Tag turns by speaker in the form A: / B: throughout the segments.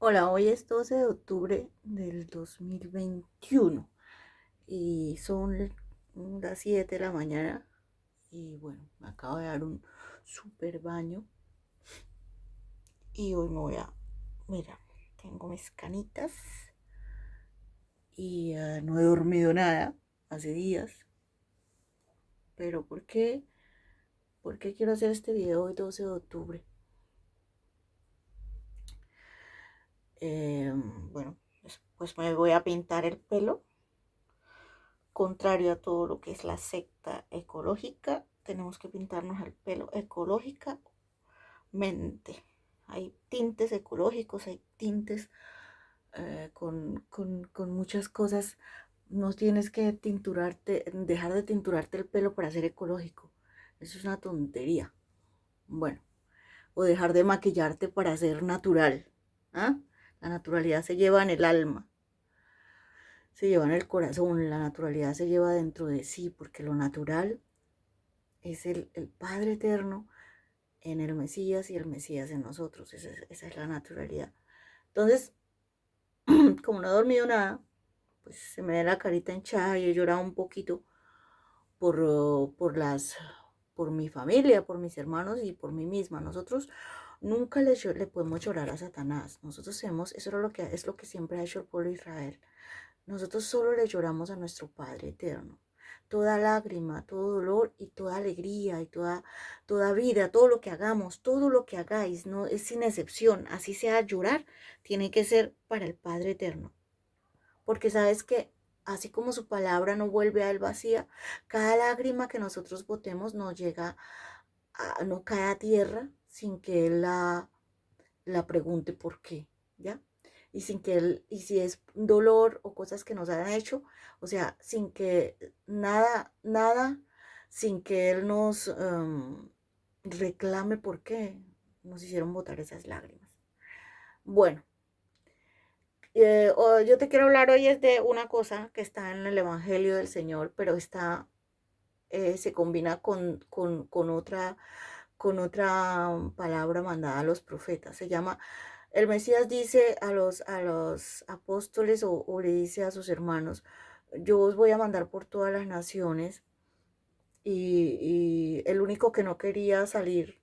A: Hola, hoy es 12 de octubre del 2021 y son las 7 de la mañana y bueno, me acabo de dar un super baño y hoy me voy a, mira, tengo mis canitas y no he dormido nada hace días, pero ¿por qué? ¿Por qué quiero hacer este video hoy 12 de octubre? Bueno, pues me voy a pintar el pelo. Contrario a todo lo que es la secta ecológica, tenemos que pintarnos el pelo ecológicamente. Hay tintes ecológicos, hay tintes con muchas cosas. No tienes que tinturarte, dejar de tinturarte el pelo para ser ecológico. Eso es una tontería. Bueno, o dejar de maquillarte para ser natural. ¿Ah? La naturalidad se lleva en el alma, se lleva en el corazón, la naturalidad se lleva dentro de sí, porque lo natural es el Padre Eterno en el Mesías y el Mesías en nosotros. Esa es la naturalidad. Entonces, como no he dormido nada, pues se me ve la carita hinchada y he llorado un poquito por por mi familia, por mis hermanos y por mí misma. Nosotros nunca le podemos llorar a Satanás. Nosotros hemos, eso es lo que siempre ha hecho el pueblo de Israel. Nosotros solo le lloramos a nuestro Padre eterno. Toda lágrima, todo dolor y toda alegría y toda vida, todo lo que hagamos, todo lo que hagáis, no es sin excepción, así sea llorar, tiene que ser para el Padre eterno. Porque sabes que así como su palabra no vuelve a él vacía, cada lágrima que nosotros botemos no llega no cae a tierra sin que él la pregunte por qué, ¿ya? Y sin que él, y si es dolor o cosas que nos han hecho, o sea, sin que nada, sin que él nos reclame por qué nos hicieron botar esas lágrimas. Bueno, yo te quiero hablar hoy es de una cosa que está en el Evangelio del Señor, pero está, se combina con otra palabra mandada a los profetas. Se llama el Mesías dice a los apóstoles o le dice a sus hermanos, yo os voy a mandar por todas las naciones y el único que no quería salir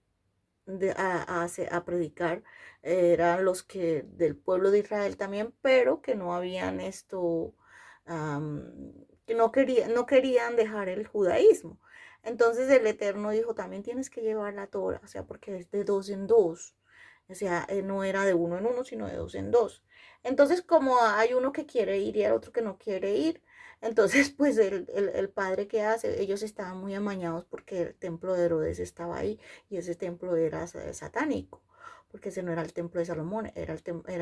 A: a predicar eran los que del pueblo de Israel también, pero que no habían que no querían dejar el judaísmo. Entonces el Eterno dijo, también tienes que llevar la Torah, o sea, porque es de dos en dos. O sea, no era de uno en uno, sino de dos en dos. Entonces, como hay uno que quiere ir y el otro que no quiere ir, entonces, pues el padre que hace, ellos estaban muy amañados porque el templo de Herodes estaba ahí y ese templo era satánico, porque ese no era el templo de Salomón, era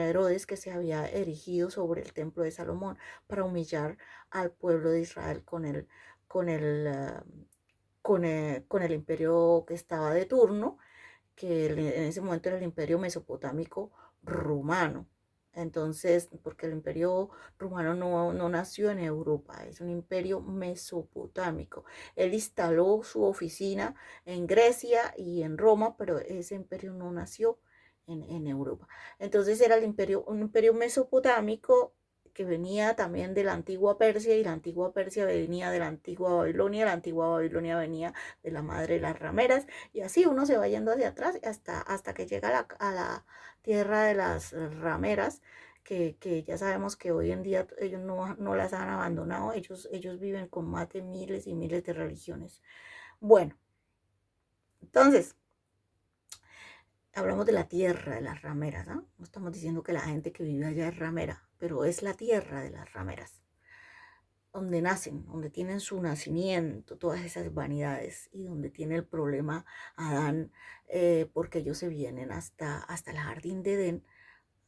A: Herodes que se había erigido sobre el templo de Salomón para humillar al pueblo de Israel con el, uh, con el imperio que estaba de turno, que en ese momento era el imperio mesopotámico rumano. Entonces, porque el imperio rumano no nació en Europa, es un imperio mesopotámico. Él instaló su oficina en Grecia y en Roma, pero ese imperio no nació en Europa. Entonces era un imperio mesopotámico que venía también de la antigua Persia y la antigua Persia venía de la antigua Babilonia venía de la madre de las rameras y así uno se va yendo hacia atrás hasta que llega a la tierra de las rameras, que ya sabemos que hoy en día ellos no las han abandonado, ellos viven con más de miles y miles de religiones. Bueno, entonces, hablamos de la tierra de las rameras, ¿no? No estamos diciendo que la gente que vive allá es ramera, pero es la tierra de las rameras donde nacen, donde tienen su nacimiento, todas esas vanidades y donde tiene el problema Adán, porque ellos se vienen hasta el jardín de Edén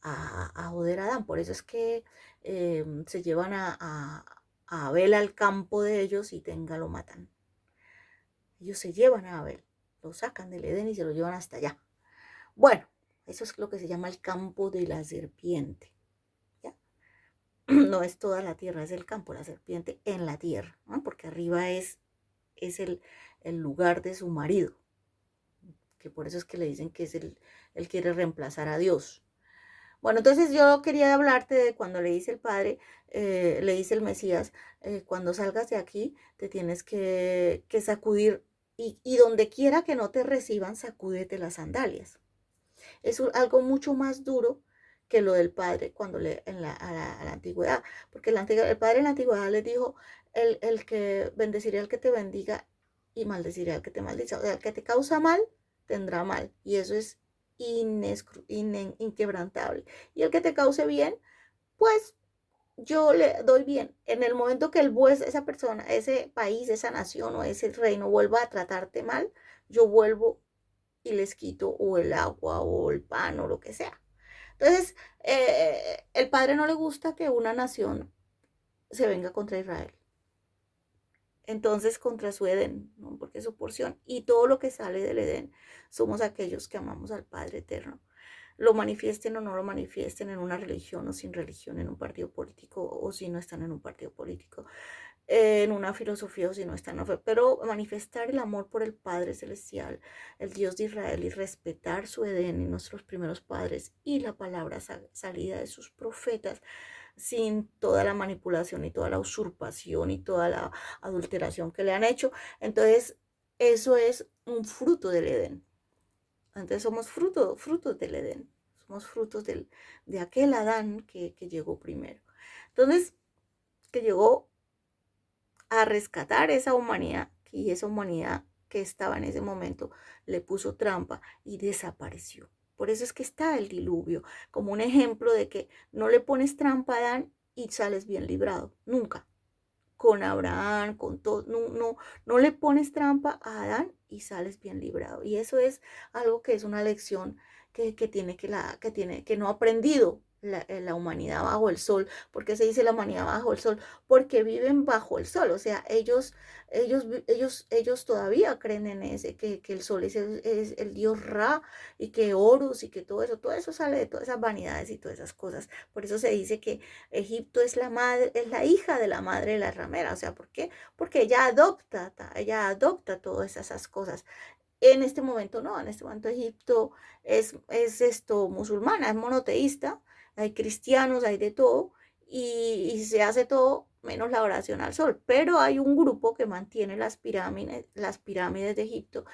A: a joder a Adán. Por eso es que se llevan a Abel al campo de ellos y tenga lo matan. Ellos se llevan a Abel, lo sacan del Edén y se lo llevan hasta allá. Bueno, eso es lo que se llama el campo de la serpiente. ¿Ya? No es toda la tierra, es el campo, la serpiente en la tierra, ¿no? Porque arriba es el lugar de su marido, que por eso es que le dicen que él quiere reemplazar a Dios. Bueno, entonces yo quería hablarte de cuando le dice el Padre, le dice el Mesías, cuando salgas de aquí, te tienes que sacudir y donde quiera que no te reciban, sacúdete las sandalias. Es algo mucho más duro que lo del Padre cuando a la antigüedad, porque el Padre en la antigüedad les dijo, el que bendeciré al que te bendiga y maldeciré al que te maldiga. O sea, el que te causa mal, tendrá mal. Y eso es inquebrantable. Y el que te cause bien, pues yo le doy bien. En el momento que esa persona, ese país, esa nación o ese reino vuelva a tratarte mal, yo vuelvo y les quito o el agua o el pan o lo que sea. Entonces, el padre no le gusta que una nación se venga contra Israel. Entonces, contra su Edén, ¿no? Porque es su porción. Y todo lo que sale del Edén somos aquellos que amamos al Padre Eterno. Lo manifiesten o no lo manifiesten en una religión o sin religión, en un partido político o si no están en un partido político, en una filosofía o si no están en otra, pero manifestar el amor por el Padre Celestial, el Dios de Israel y respetar su Edén y nuestros primeros padres y la palabra salida de sus profetas sin toda la manipulación y toda la usurpación y toda la adulteración que le han hecho. Entonces, eso es un fruto del Edén. Entonces somos frutos del Edén, somos frutos de aquel Adán que llegó primero. Entonces, que llegó a rescatar esa humanidad y esa humanidad que estaba en ese momento le puso trampa y desapareció. Por eso es que está el diluvio, como un ejemplo de que no le pones trampa a Adán y sales bien librado, nunca. Con Abraham, con todo, no, no, no le pones trampa a Adán y sales bien librado. Y eso es algo que es una lección que no ha aprendido la humanidad bajo el sol. ¿Por qué se dice la humanidad bajo el sol? Porque viven bajo el sol. O sea, ellos todavía creen en que el sol es el dios Ra y que Horus y que todo eso sale de todas esas vanidades y todas esas cosas. Por eso se dice que Egipto es la madre, es la hija de la madre de la ramera. O sea, ¿por qué? Porque ella adopta todas esas cosas. En este momento no, en este momento Egipto es esto musulmana, es monoteísta, hay cristianos, hay de todo, y se hace todo menos la oración al sol. Pero hay un grupo que mantiene las pirámides de Egipto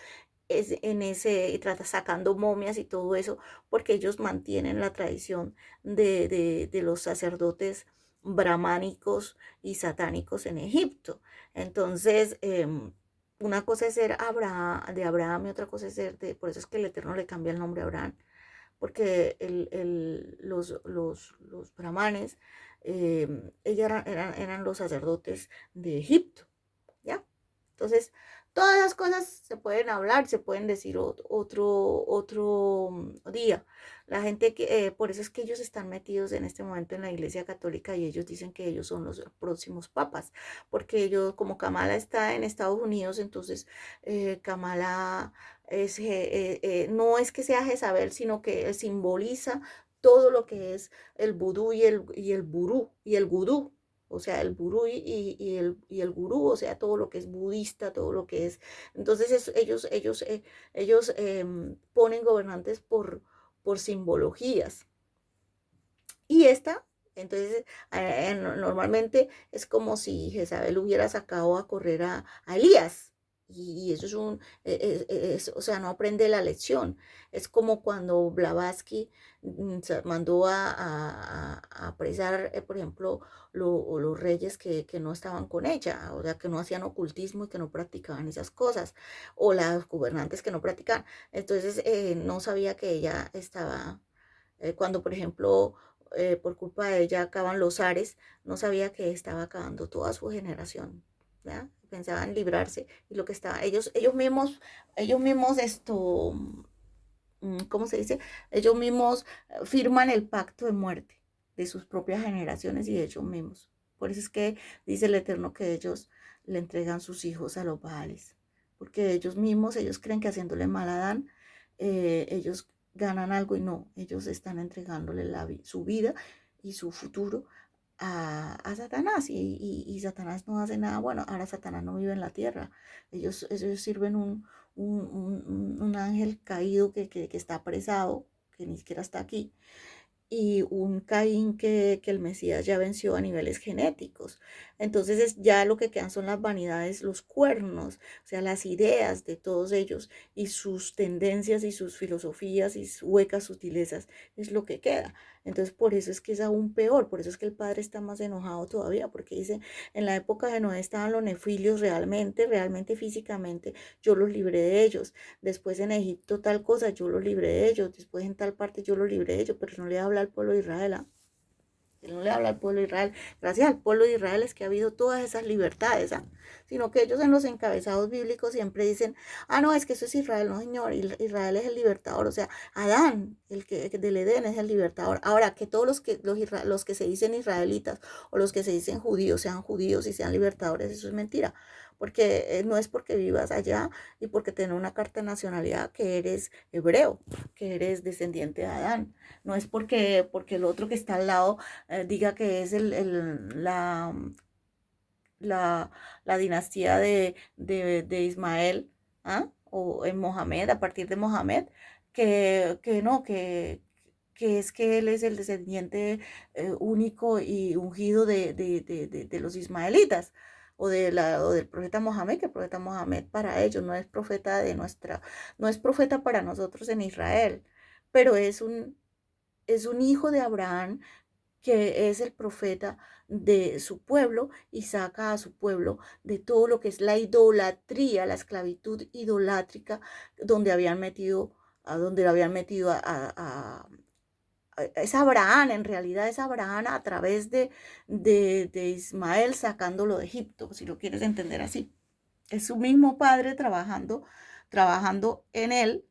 A: es en ese, trata sacando momias y todo eso, porque ellos mantienen la tradición de los sacerdotes brahmánicos y satánicos en Egipto. Entonces, una cosa es ser de Abraham y otra cosa es por eso es que el Eterno le cambia el nombre a Abraham, porque los brahmanes, eran los sacerdotes de Egipto, ¿ya? Entonces, todas las cosas se pueden hablar, se pueden decir otro día. La gente por eso es que ellos están metidos en este momento en la Iglesia Católica y ellos dicen que ellos son los próximos papas, porque ellos, como Kamala está en Estados Unidos, entonces Kamala no es que sea Jezabel, sino que simboliza todo lo que es el vudú y el burú y el gudú, o sea, el gurú y el gurú, o sea, todo lo que es budista, todo lo que es. Entonces ellos ponen gobernantes por simbologías. Y entonces, normalmente es como si Jezabel hubiera sacado a correr a Elías. Y eso o sea, no aprende la lección. Es como cuando Blavatsky mandó a apresar, por ejemplo, los reyes que no estaban con ella, o sea, que no hacían ocultismo y que no practicaban esas cosas, o las gobernantes que no practicaban. Entonces, no sabía que ella estaba, cuando, por ejemplo, por culpa de ella acaban los Ares, no sabía que estaba acabando toda su generación, ¿ya? Pensaban librarse y lo que estaba, ellos mismos ¿cómo se dice? Ellos mismos firman el pacto de muerte de sus propias generaciones y de ellos mismos. Por eso es que dice el Eterno que ellos le entregan sus hijos a los Baales, porque ellos mismos, ellos creen que haciéndole mal a Adán, ellos ganan algo y no, ellos están entregándole su vida y su futuro a Satanás y Satanás no hace nada bueno. Ahora Satanás no vive en la tierra, ellos sirven un ángel caído que está apresado, que ni siquiera está aquí, y un Caín que el Mesías ya venció a niveles genéticos. Entonces ya lo que quedan son las vanidades, los cuernos, o sea, las ideas de todos ellos y sus tendencias y sus filosofías y sus huecas sutilezas es lo que queda. Entonces por eso es que es aún peor, por eso es que el padre está más enojado todavía, porque dice, en la época de Noé estaban los nefilios realmente, realmente físicamente, yo los libré de ellos. Después en Egipto tal cosa, yo los libré de ellos. Después en tal parte yo los libré de ellos, pero no le habla al pueblo de Israel. ¿Ah? Él no le habla al pueblo de Israel. Gracias al pueblo de Israel es que ha habido todas esas libertades, ¿ah? Sino que ellos en los encabezados bíblicos siempre dicen, ah, no, es que eso es Israel, no, señor, Israel es el libertador, o sea, Adán, el que del Edén es el libertador. Ahora, que todos los que se dicen israelitas o los que se dicen judíos sean judíos y sean libertadores, eso es mentira, porque no es porque vivas allá y porque tenés una carta de nacionalidad que eres hebreo, que eres descendiente de Adán. No es porque el otro que está al lado diga que es la, la dinastía de Ismael, ¿ah? O en Mohamed, a partir de Mohamed, que no, que es que él es el descendiente único y ungido de los ismaelitas. O del profeta Mohamed, que el profeta Mohamed para ellos no es profeta no es profeta para nosotros en Israel, pero es un hijo de Abraham que es el profeta de su pueblo y saca a su pueblo de todo lo que es la idolatría, la esclavitud idolátrica, donde habían metido, a donde lo habían metido es Abraham, en realidad es Abraham a través de Ismael sacándolo de Egipto, si lo quieres entender así. Es su mismo padre trabajando en él.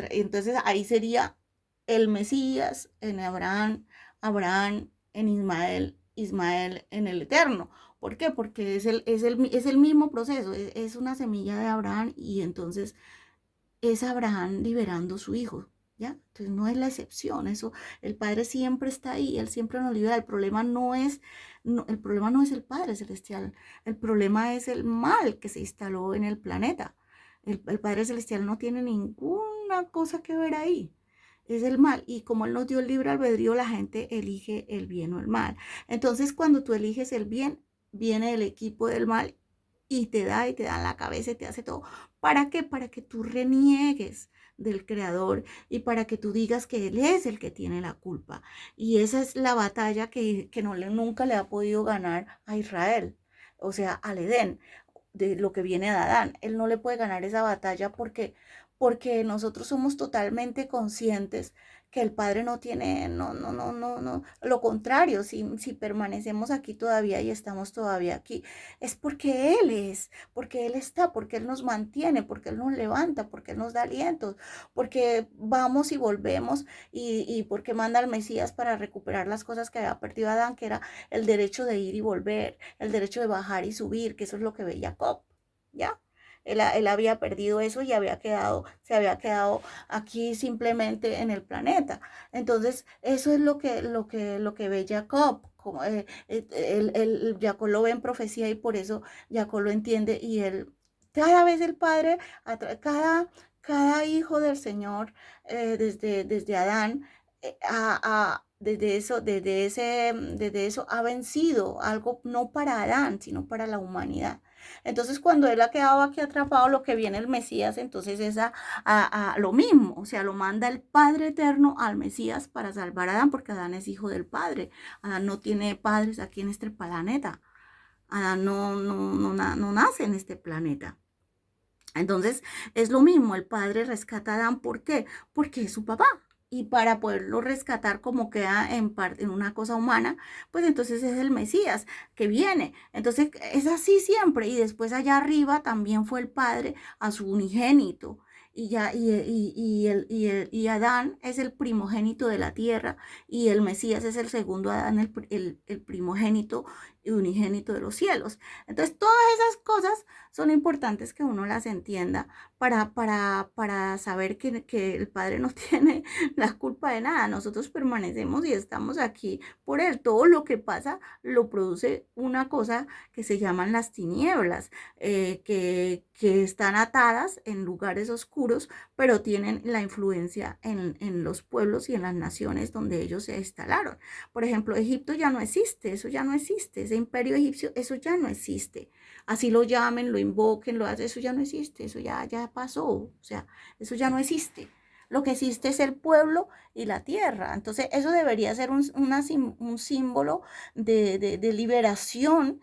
A: Entonces ahí sería el Mesías en Abraham, Abraham en Ismael, Ismael en el Eterno. ¿Por qué? Porque es el mismo proceso, es una semilla de Abraham y entonces es Abraham liberando a su hijo, ¿ya? Entonces no es la excepción, eso, el Padre siempre está ahí, Él siempre nos libera, el problema no es el Padre Celestial, el problema es el mal que se instaló en el planeta. El Padre Celestial no tiene ninguna cosa que ver ahí. Es el mal. Y como Él nos dio el libre albedrío, la gente elige el bien o el mal. Entonces, cuando tú eliges el bien, viene el equipo del mal y te da en la cabeza y te hace todo. ¿Para qué? Para que tú reniegues del Creador y para que tú digas que Él es el que tiene la culpa. Y esa es la batalla que nunca le ha podido ganar a Israel, o sea, al Edén, de lo que viene de Adán. Él no le puede ganar esa batalla porque nosotros somos totalmente conscientes que el Padre no tiene, no, lo contrario, si permanecemos aquí todavía y estamos todavía aquí, es porque Él está, porque Él nos mantiene, porque Él nos levanta, porque Él nos da alientos, porque vamos y volvemos y porque manda al Mesías para recuperar las cosas que había perdido Adán, que era el derecho de ir y volver, el derecho de bajar y subir, que eso es lo que ve Jacob, ¿ya? Él había perdido eso y se había quedado aquí simplemente en el planeta. Entonces, eso es lo que ve Jacob. Como, Jacob lo ve en profecía y por eso Jacob lo entiende y él, cada vez el Padre, cada hijo del Señor, desde Adán, desde eso ha vencido algo no para Adán, sino para la humanidad. Entonces, cuando él ha quedado aquí atrapado, lo que viene el Mesías, entonces es a lo mismo, o sea, lo manda el Padre Eterno al Mesías para salvar a Adán, porque Adán es hijo del Padre. Adán no tiene padres aquí en este planeta. Adán no nace en este planeta. Entonces, es lo mismo, el padre rescata a Adán, ¿por qué? Porque es su papá. Y para poderlo rescatar como queda en una cosa humana, pues entonces es el Mesías que viene. Entonces es así siempre. Y después allá arriba también fue el padre a su unigénito. Y Adán es el primogénito de la tierra y el Mesías es el segundo Adán, el primogénito y unigénito de los cielos. Entonces todas esas cosas son importantes que uno las entienda para saber que el Padre no tiene la culpa de nada. Nosotros permanecemos y estamos aquí por Él. Todo lo que pasa lo produce una cosa que se llaman las tinieblas, que están atadas en lugares oscuros, pero tienen la influencia en los pueblos y en las naciones donde ellos se instalaron. Por ejemplo, Egipto ya no existe, eso ya no existe, ese imperio egipcio, eso ya no existe. Así lo llamen, lo invoquen, lo hacen, eso ya no existe, eso ya pasó, o sea, eso ya no existe. Lo que existe es el pueblo y la tierra. Entonces, eso debería ser un símbolo de liberación,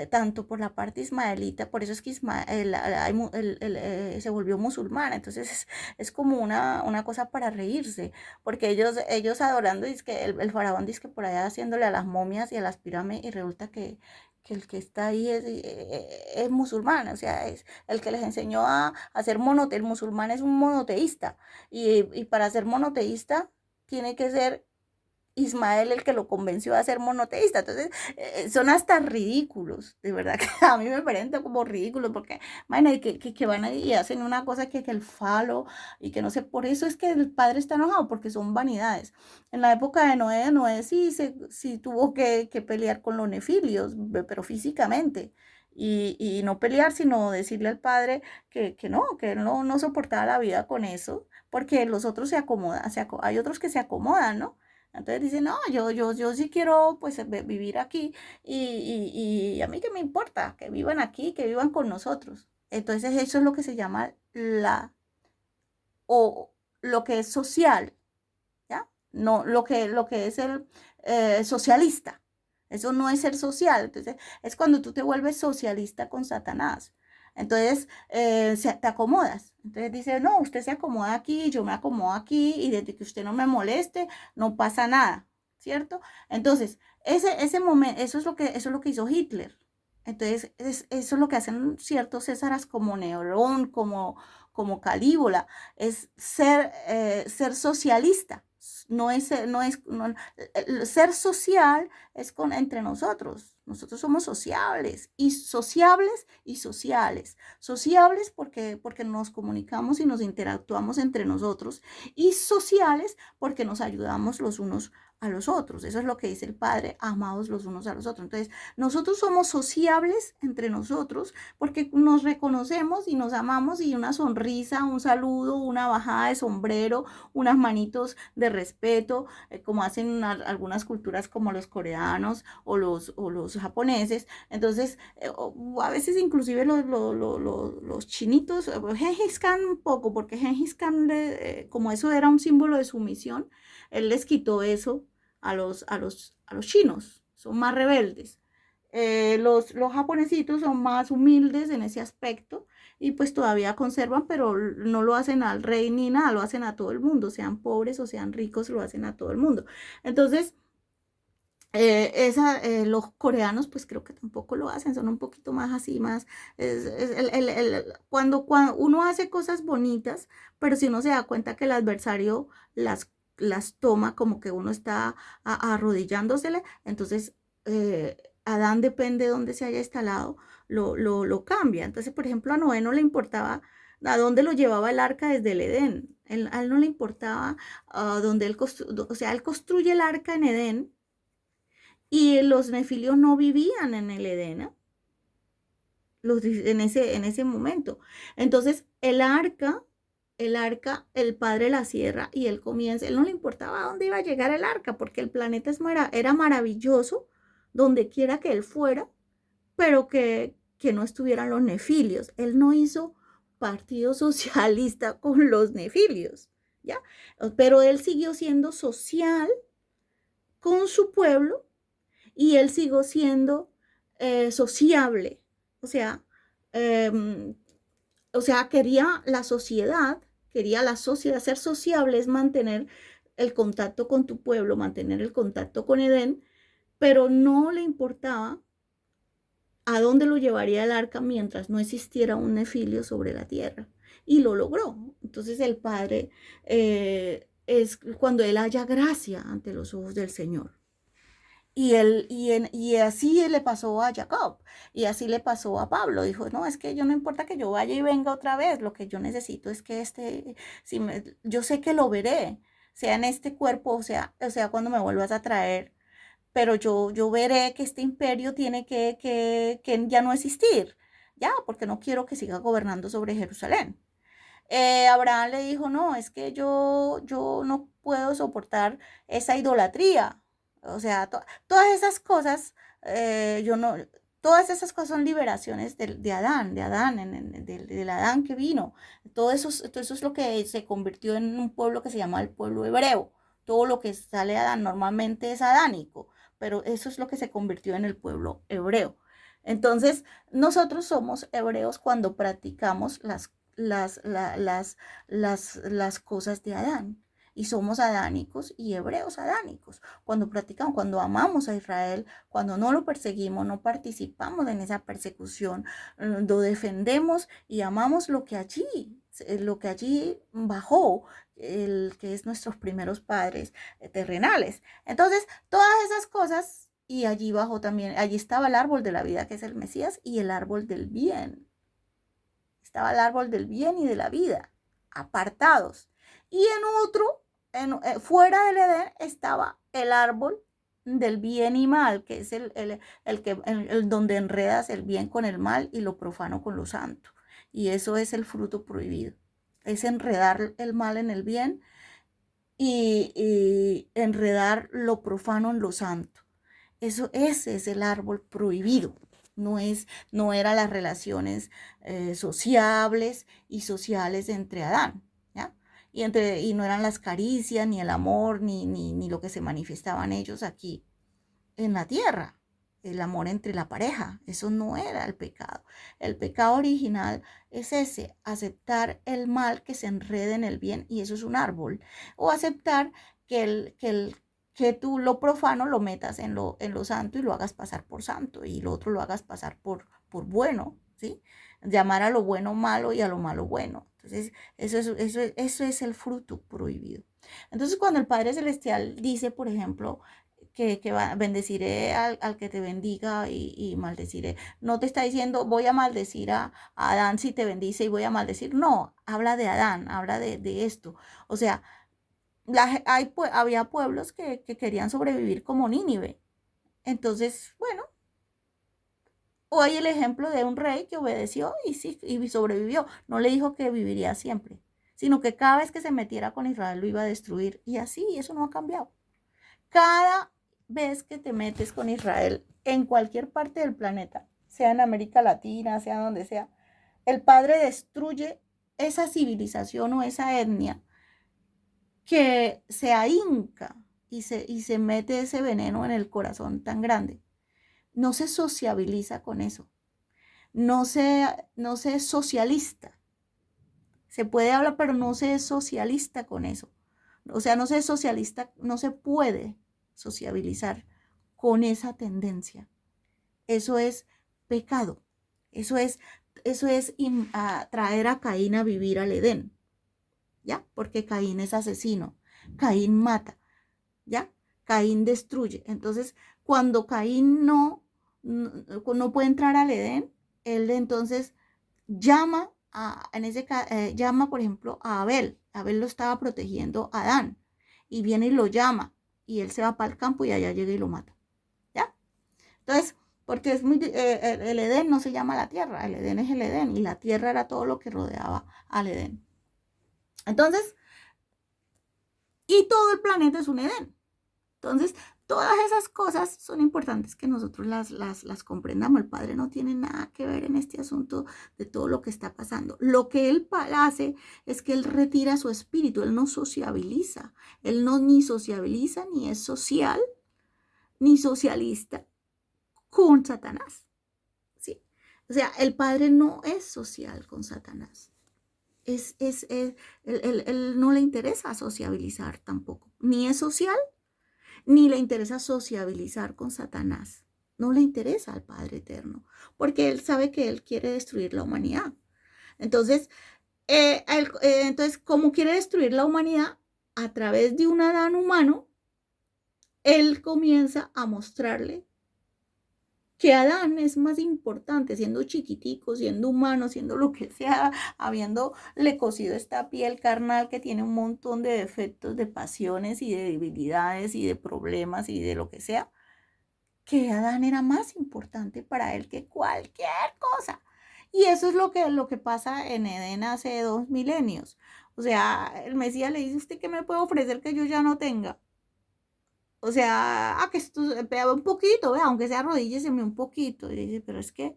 A: tanto por la parte ismaelita, por eso es que Ismael, se volvió musulmán. Entonces, es como una cosa para reírse, porque ellos adorando, dice que el faraón dice que por allá haciéndole a las momias y a las pirámides, y resulta que el que está ahí es musulmán, o sea, es el que les enseñó a ser monoteísta. El musulmán es un monoteísta, y para ser monoteísta tiene que ser Ismael el que lo convenció a ser monoteísta. Entonces, son hasta ridículos, de verdad que a mí me parecen como ridículos, porque imagínate que van y hacen una cosa que el falo, y que no sé, por eso es que el padre está enojado, porque son vanidades. En la época de Noé sí tuvo que pelear con los nefilios, pero físicamente. Y no pelear, sino decirle al padre que él no soportaba la vida con eso, porque los otros se acomodan, hay otros que se acomodan, ¿no? Entonces dice, no, yo sí quiero pues vivir aquí, y a mí qué me importa, que vivan aquí, que vivan con nosotros. Entonces eso es lo que se llama o lo que es social, ¿ya? No, lo que es el socialista. Eso no es ser social. Entonces, es cuando tú te vuelves socialista con Satanás. Entonces, te acomodas. Entonces dice, no, usted se acomoda aquí, yo me acomodo aquí, y desde que usted no me moleste, no pasa nada, ¿cierto? Entonces, ese momento, eso es lo que hizo Hitler. Entonces, eso es lo que hacen ciertos Césares como Nerón, como Calígula, es ser socialista. Ser social es entre nosotros. Nosotros somos sociables y sociables y sociales. Sociables porque nos comunicamos y nos interactuamos entre nosotros, y sociales porque nos ayudamos los unos a los otros. Eso es lo que dice el Padre, amados los unos a los otros. Entonces, nosotros somos sociables entre nosotros porque nos reconocemos y nos amamos, y una sonrisa, un saludo, una bajada de sombrero, unas manitos de respeto, como hacen algunas culturas como los coreanos o los japoneses. Entonces, a veces inclusive los chinitos, Gengis Khan un poco, porque Gengis Khan, como eso era un símbolo de sumisión, él les quitó eso a los chinos, son más rebeldes. Los japonesitos son más humildes en ese aspecto, y pues todavía conservan, pero no lo hacen al rey ni nada, lo hacen a todo el mundo, sean pobres o sean ricos, lo hacen a todo el mundo. Entonces, los coreanos pues creo que tampoco lo hacen, son un poquito más así, más, cuando uno hace cosas bonitas, pero si uno se da cuenta que el adversario las toma como que uno está arrodillándosele, entonces Adán, depende de dónde se haya instalado, lo cambia. Entonces, por ejemplo, a Noé no le importaba a dónde lo llevaba el arca desde el Edén, a él no le importaba dónde o sea, él construye el arca en Edén, y los nefilios no vivían en el Edén, ¿no? En ese momento. Entonces, el padre la cierra, y él comienza, él no le importaba a dónde iba a llegar el arca, porque el planeta era maravilloso, donde quiera que él fuera, pero que no estuvieran los nefilios. Él no hizo partido socialista con los nefilios, ¿ya? Pero él siguió siendo social con su pueblo, y él siguió siendo sociable, o sea, eh, quería la sociedad, ser sociable es mantener el contacto con tu pueblo, mantener el contacto con Edén, pero no le importaba a dónde lo llevaría el arca mientras no existiera un nefilio sobre la tierra, y lo logró. Entonces el Padre, es cuando él haya gracia ante los ojos del Señor. Y así le pasó a Jacob, y así le pasó a Pablo. Dijo, no, es que yo no importa que yo vaya y venga otra vez, lo que yo necesito es que yo sé que lo veré, sea en este cuerpo, o sea, cuando me vuelvas a traer, pero yo veré que este imperio tiene que ya no existir, ya, porque no quiero que siga gobernando sobre Jerusalén. Abraham le dijo, no, es que yo no puedo soportar esa idolatría. O sea, todas esas cosas, yo no, todas esas cosas son liberaciones de Adán, del Adán que vino. Todo eso es lo que se convirtió en un pueblo que se llama el pueblo hebreo. Todo lo que sale de Adán normalmente es adánico, pero eso es lo que se convirtió en el pueblo hebreo. Entonces, nosotros somos hebreos cuando practicamos las, la- las cosas de Adán. Y somos adánicos y hebreos adánicos. Cuando practicamos, cuando amamos a Israel, cuando no lo perseguimos, no participamos en esa persecución, lo defendemos y amamos lo que allí bajó, el que es nuestros primeros padres terrenales. Entonces, todas esas cosas, y allí bajó también, allí estaba el árbol de la vida, que es el Mesías, y el árbol del bien. Estaba el árbol del bien y de la vida, apartados. Y en otro, fuera del Edén, estaba el árbol del bien y mal, que es el donde enredas el bien con el mal y lo profano con lo santo. Y eso es el fruto prohibido. Es enredar el mal en el bien y enredar lo profano en lo santo. Ese es el árbol prohibido. No eran las relaciones sociables y sociales entre Adán, ¿ya? Y no eran las caricias, ni el amor, ni lo que se manifestaban ellos aquí en la tierra. El amor entre la pareja, eso no era el pecado. El pecado original es ese, aceptar el mal que se enreda en el bien, y eso es un árbol. O aceptar que tú lo profano lo metas en lo santo y lo hagas pasar por santo, y lo otro lo hagas pasar por bueno, ¿sí? Llamar a lo bueno malo y a lo malo bueno. Entonces, eso es el fruto prohibido. Entonces, cuando el Padre Celestial dice, por ejemplo, bendeciré al que te bendiga y maldeciré. No te está diciendo voy a maldecir a Adán si te bendice y voy a maldecir. No, habla de Adán, habla de esto. O sea, había pueblos que querían sobrevivir como Nínive. Entonces, bueno, o hay el ejemplo de un rey que obedeció y sí, y sobrevivió. No le dijo que viviría siempre, sino que cada vez que se metiera con Israel lo iba a destruir. Y así, eso no ha cambiado. Cada vez que te metes con Israel en cualquier parte del planeta, sea en América Latina, sea donde sea, el Padre destruye esa civilización o esa etnia que se ahinca y se mete ese veneno en el corazón tan grande. No se sociabiliza con eso, no se es socialista. Se puede hablar, pero no se es socialista con eso. O sea, no se es socialista, no se puede sociabilizar con esa tendencia. Eso es pecado. Eso es, traer a Caín a vivir al Edén, ¿ya? Porque Caín es asesino, Caín mata, ¿ya? Caín destruye. Entonces, cuando Caín no puede entrar al Edén, él entonces llama, por ejemplo, a Abel. Abel lo estaba protegiendo a Adán, y viene y lo llama, y él se va para el campo y allá llega y lo mata, ¿ya? Entonces, porque el Edén no se llama la tierra, el Edén es el Edén, y la tierra era todo lo que rodeaba al Edén. Entonces, y todo el planeta es un Edén. Entonces, todas esas cosas son importantes que nosotros las comprendamos. El Padre no tiene nada que ver en este asunto de todo lo que está pasando. Lo que Él hace es que Él retira su espíritu, Él no sociabiliza. Él no ni sociabiliza, ni es social, ni socialista con Satanás. ¿Sí? O sea, el Padre no es social con Satanás. Él no le interesa sociabilizar tampoco. Ni es social, ni le interesa sociabilizar con Satanás. No le interesa al Padre Eterno, porque Él sabe que Él quiere destruir la humanidad. Entonces, ¿cómo quiere destruir la humanidad? A través de un Adán humano, él comienza a mostrarle que Adán es más importante, siendo chiquitico, siendo humano, siendo lo que sea, habiéndole cosido esta piel carnal que tiene un montón de defectos, de pasiones y de debilidades y de problemas y de lo que sea, que Adán era más importante para él que cualquier cosa. Y eso es lo que pasa en Edén hace 2 milenios. O sea, el Mesías le dice, ¿usted qué me puede ofrecer que yo ya no tenga? O sea, que esto, vea un poquito, vea, aunque sea arrodílleseme un poquito. Y dice, pero es que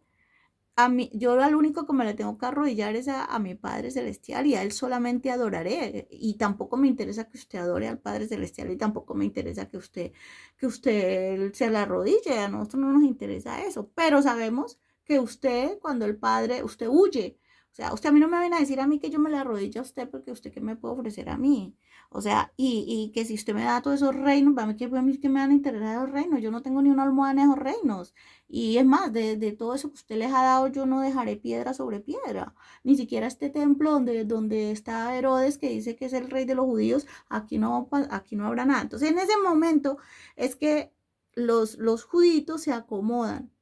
A: a mí, yo al único que me le tengo que arrodillar es a mi Padre Celestial y a Él solamente adoraré. Y tampoco me interesa que usted adore al Padre Celestial y tampoco me interesa que usted se le arrodille. A nosotros no nos interesa eso. Pero sabemos que usted, cuando el Padre, usted huye. O sea, usted a mí no me viene a decir a mí que yo me le arrodille a usted porque usted qué me puede ofrecer a mí. O sea, y que si usted me da todos esos reinos, a mí que me van a interesar los reinos. Yo no tengo ni una almohada en esos reinos. Y es más, de todo eso que usted les ha dado, yo no dejaré piedra sobre piedra. Ni siquiera este templo donde está Herodes, que dice que es el rey de los judíos, aquí no habrá nada. Entonces, en ese momento es que los juditos se acomodan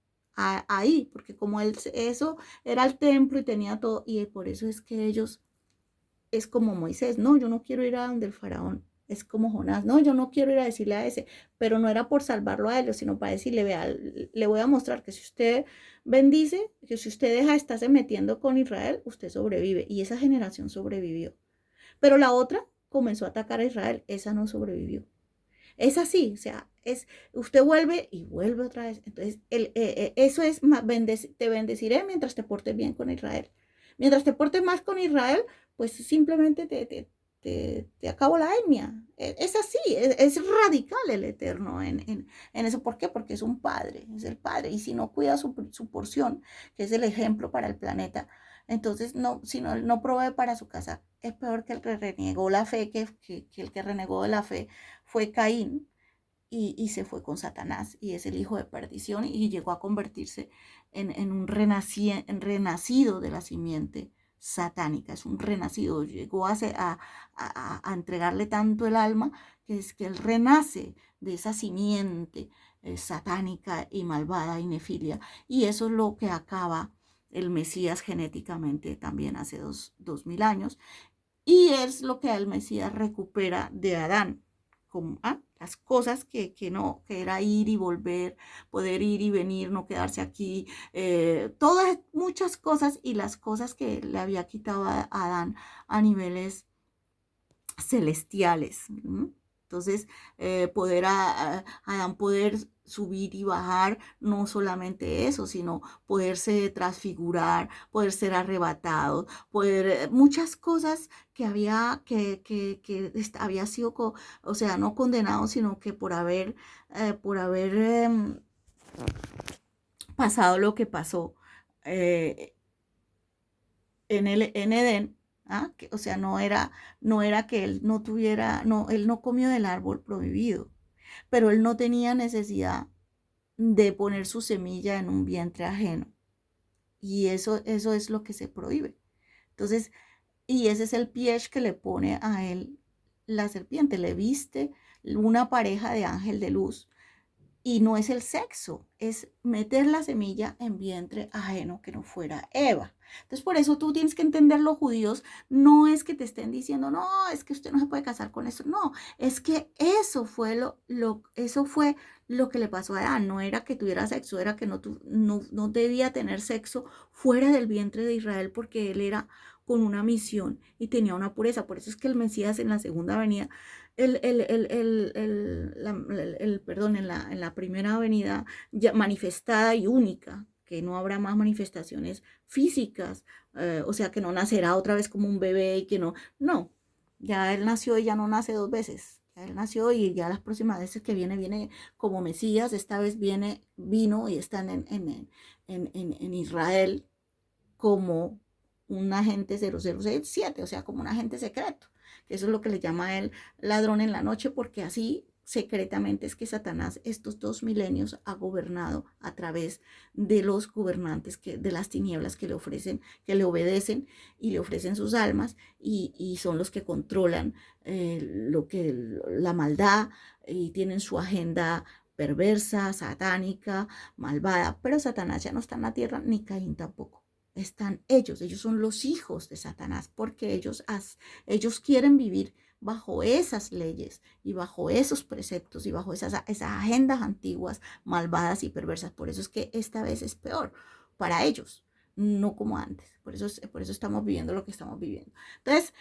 A: ahí, porque como eso era el templo y tenía todo, y por eso es que ellos es como Moisés, no, yo no quiero ir a donde el faraón. Es como Jonás, no, yo no quiero ir a decirle a ese, pero no era por salvarlo a él, sino para decirle, vea, le voy a mostrar que si usted bendice, que si usted deja de estarse metiendo con Israel, usted sobrevive. Y esa generación sobrevivió. Pero la otra comenzó a atacar a Israel, esa no sobrevivió. Es así, o sea, usted vuelve y vuelve otra vez. Entonces, eso es, te bendeciré mientras te portes bien con Israel. Mientras te portes más con Israel, pues simplemente te acabo la etnia. Es así, es radical el Eterno en eso. ¿Por qué? Porque es un padre, es el padre. Y si no cuida su porción, que es el ejemplo para el planeta, entonces no, si no provee para su casa, es peor que el que renegó la fe, que el que renegó de la fe fue Caín y se fue con Satanás y es el hijo de perdición y llegó a convertirse en un renacido de la simiente satánica, es un renacido, llegó a entregarle tanto el alma que es que él renace de esa simiente satánica y malvada y nefilia y eso es lo que acaba el Mesías genéticamente también hace 2000 años y es lo que el Mesías recupera de Adán, como, las cosas no, que era ir y volver, poder ir y venir, no quedarse aquí, todas, muchas cosas y las cosas que le había quitado a Adán a niveles celestiales. ¿M? Entonces, Adán poder subir y bajar, no solamente eso, sino poderse transfigurar, poder ser arrebatado, muchas cosas que había sido, o sea, no condenado, sino que por haber pasado lo que pasó eh, en Edén, o sea, no era que él no tuviera, no, él no comió del árbol prohibido, pero él no tenía necesidad de poner su semilla en un vientre ajeno. Y eso es lo que se prohíbe. Entonces, y ese es el pie que le pone a él la serpiente, le viste una pareja de ángel de luz. Y no es el sexo, es meter la semilla en vientre ajeno que no fuera Eva. Entonces, por eso tú tienes que entender los judíos, no es que te estén diciendo, no, es que usted no se puede casar con eso, no, es que eso fue lo que le pasó a Adán, no era que tuviera sexo, era que no debía tener sexo fuera del vientre de Israel porque él era con una misión y tenía una pureza. Por eso es que el Mesías en la segunda venida perdón, en la primera venida ya manifestada y única, que no habrá más manifestaciones físicas, o sea, que no nacerá otra vez como un bebé y que no, ya él nació y ya no nace dos veces, ya él nació y ya las próximas veces que viene como Mesías, esta vez vino y está en Israel como un agente 0067, o sea, como un agente secreto. Eso es lo que le llama a él ladrón en la noche, porque así secretamente es que Satanás estos 2 milenios ha gobernado a través de los gobernantes de las tinieblas que le ofrecen, que le obedecen y le ofrecen sus almas y son los que controlan la maldad y tienen su agenda perversa, satánica, malvada. Pero Satanás ya no está en la tierra, ni Caín tampoco. Están ellos son los hijos de Satanás, porque ellos quieren vivir bajo esas leyes y bajo esos preceptos y bajo esas agendas antiguas, malvadas y perversas. Por eso es que esta vez es peor para ellos, no como antes. Por eso estamos viviendo lo que estamos viviendo. Entonces,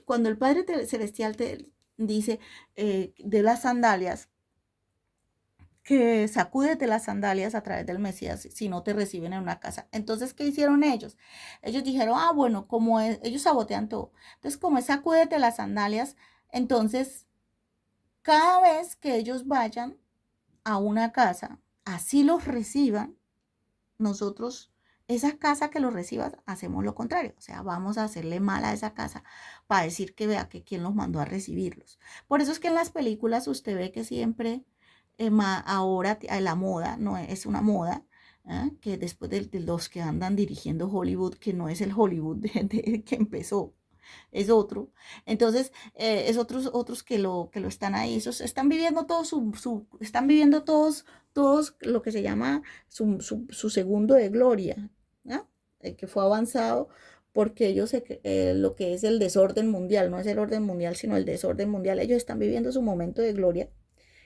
A: cuando el Padre Celestial te dice de las sandalias, que sacúdete las sandalias a través del Mesías si no te reciben en una casa. Entonces, ¿qué hicieron ellos? Ellos dijeron, bueno, ellos sabotean todo. Entonces, como es sacúdete las sandalias, entonces, cada vez que ellos vayan a una casa, así los reciban, nosotros, esa casa que los reciba, hacemos lo contrario. O sea, vamos a hacerle mal a esa casa para decir que vea que quién los mandó a recibirlos. Por eso es que en las películas usted ve que siempre ahora la moda, no es una moda, que después de los que andan dirigiendo Hollywood, que no es el Hollywood que empezó, es otro. Entonces, es otros que lo están ahí, esos están viviendo todos están viviendo todos lo que se llama su segundo de gloria, ¿no? Que fue avanzado porque ellos, lo que es el desorden mundial, no es el orden mundial, sino el desorden mundial, ellos están viviendo su momento de gloria,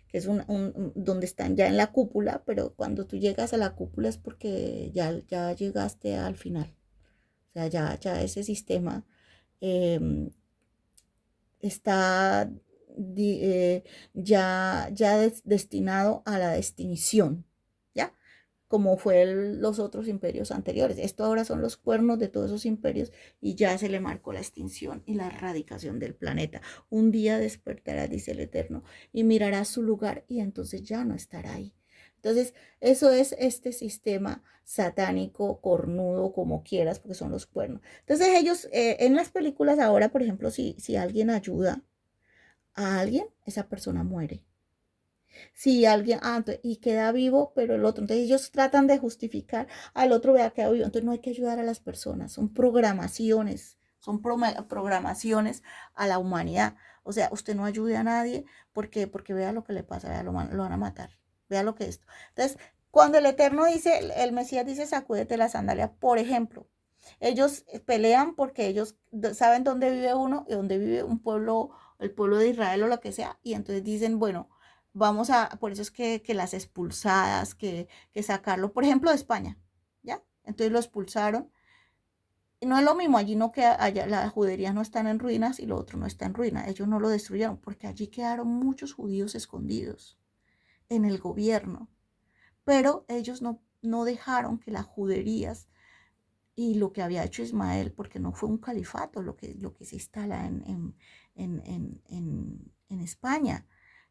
A: que es donde están ya en la cúpula, pero cuando tú llegas a la cúpula es porque ya llegaste al final. O sea, ya ese sistema está ya destinado a la extinción, ¿ya? Como fue los otros imperios anteriores. Esto ahora son los cuernos de todos esos imperios y ya se le marcó la extinción y la erradicación del planeta. Un día despertará, dice el Eterno, y mirará su lugar y entonces ya no estará ahí. Entonces, eso es este sistema satánico, cornudo, como quieras, porque son los cuernos. Entonces, ellos en las películas ahora, por ejemplo, si alguien ayuda a alguien, esa persona muere. Si alguien, y queda vivo, pero el otro, entonces ellos tratan de justificar al otro, vea, queda vivo, entonces no hay que ayudar a las personas, son programaciones, programaciones a la humanidad. O sea, usted no ayude a nadie porque vea lo que le pasa, vea, lo van a matar, vea lo que es esto. Entonces, cuando el Eterno dice, el Mesías dice, sacúdete la sandalia, por ejemplo, ellos pelean porque ellos saben dónde vive uno y dónde vive un pueblo, el pueblo de Israel o lo que sea, y entonces dicen, bueno, por eso es que las expulsadas, que sacarlo, por ejemplo, de España, ¿ya? Entonces lo expulsaron. Y no es lo mismo, allí no queda, allá las juderías no están en ruinas y lo otro no está en ruina. Ellos no lo destruyeron porque allí quedaron muchos judíos escondidos en el gobierno. Pero ellos no dejaron que las juderías y lo que había hecho Ismael, porque no fue un califato lo que se instala en España,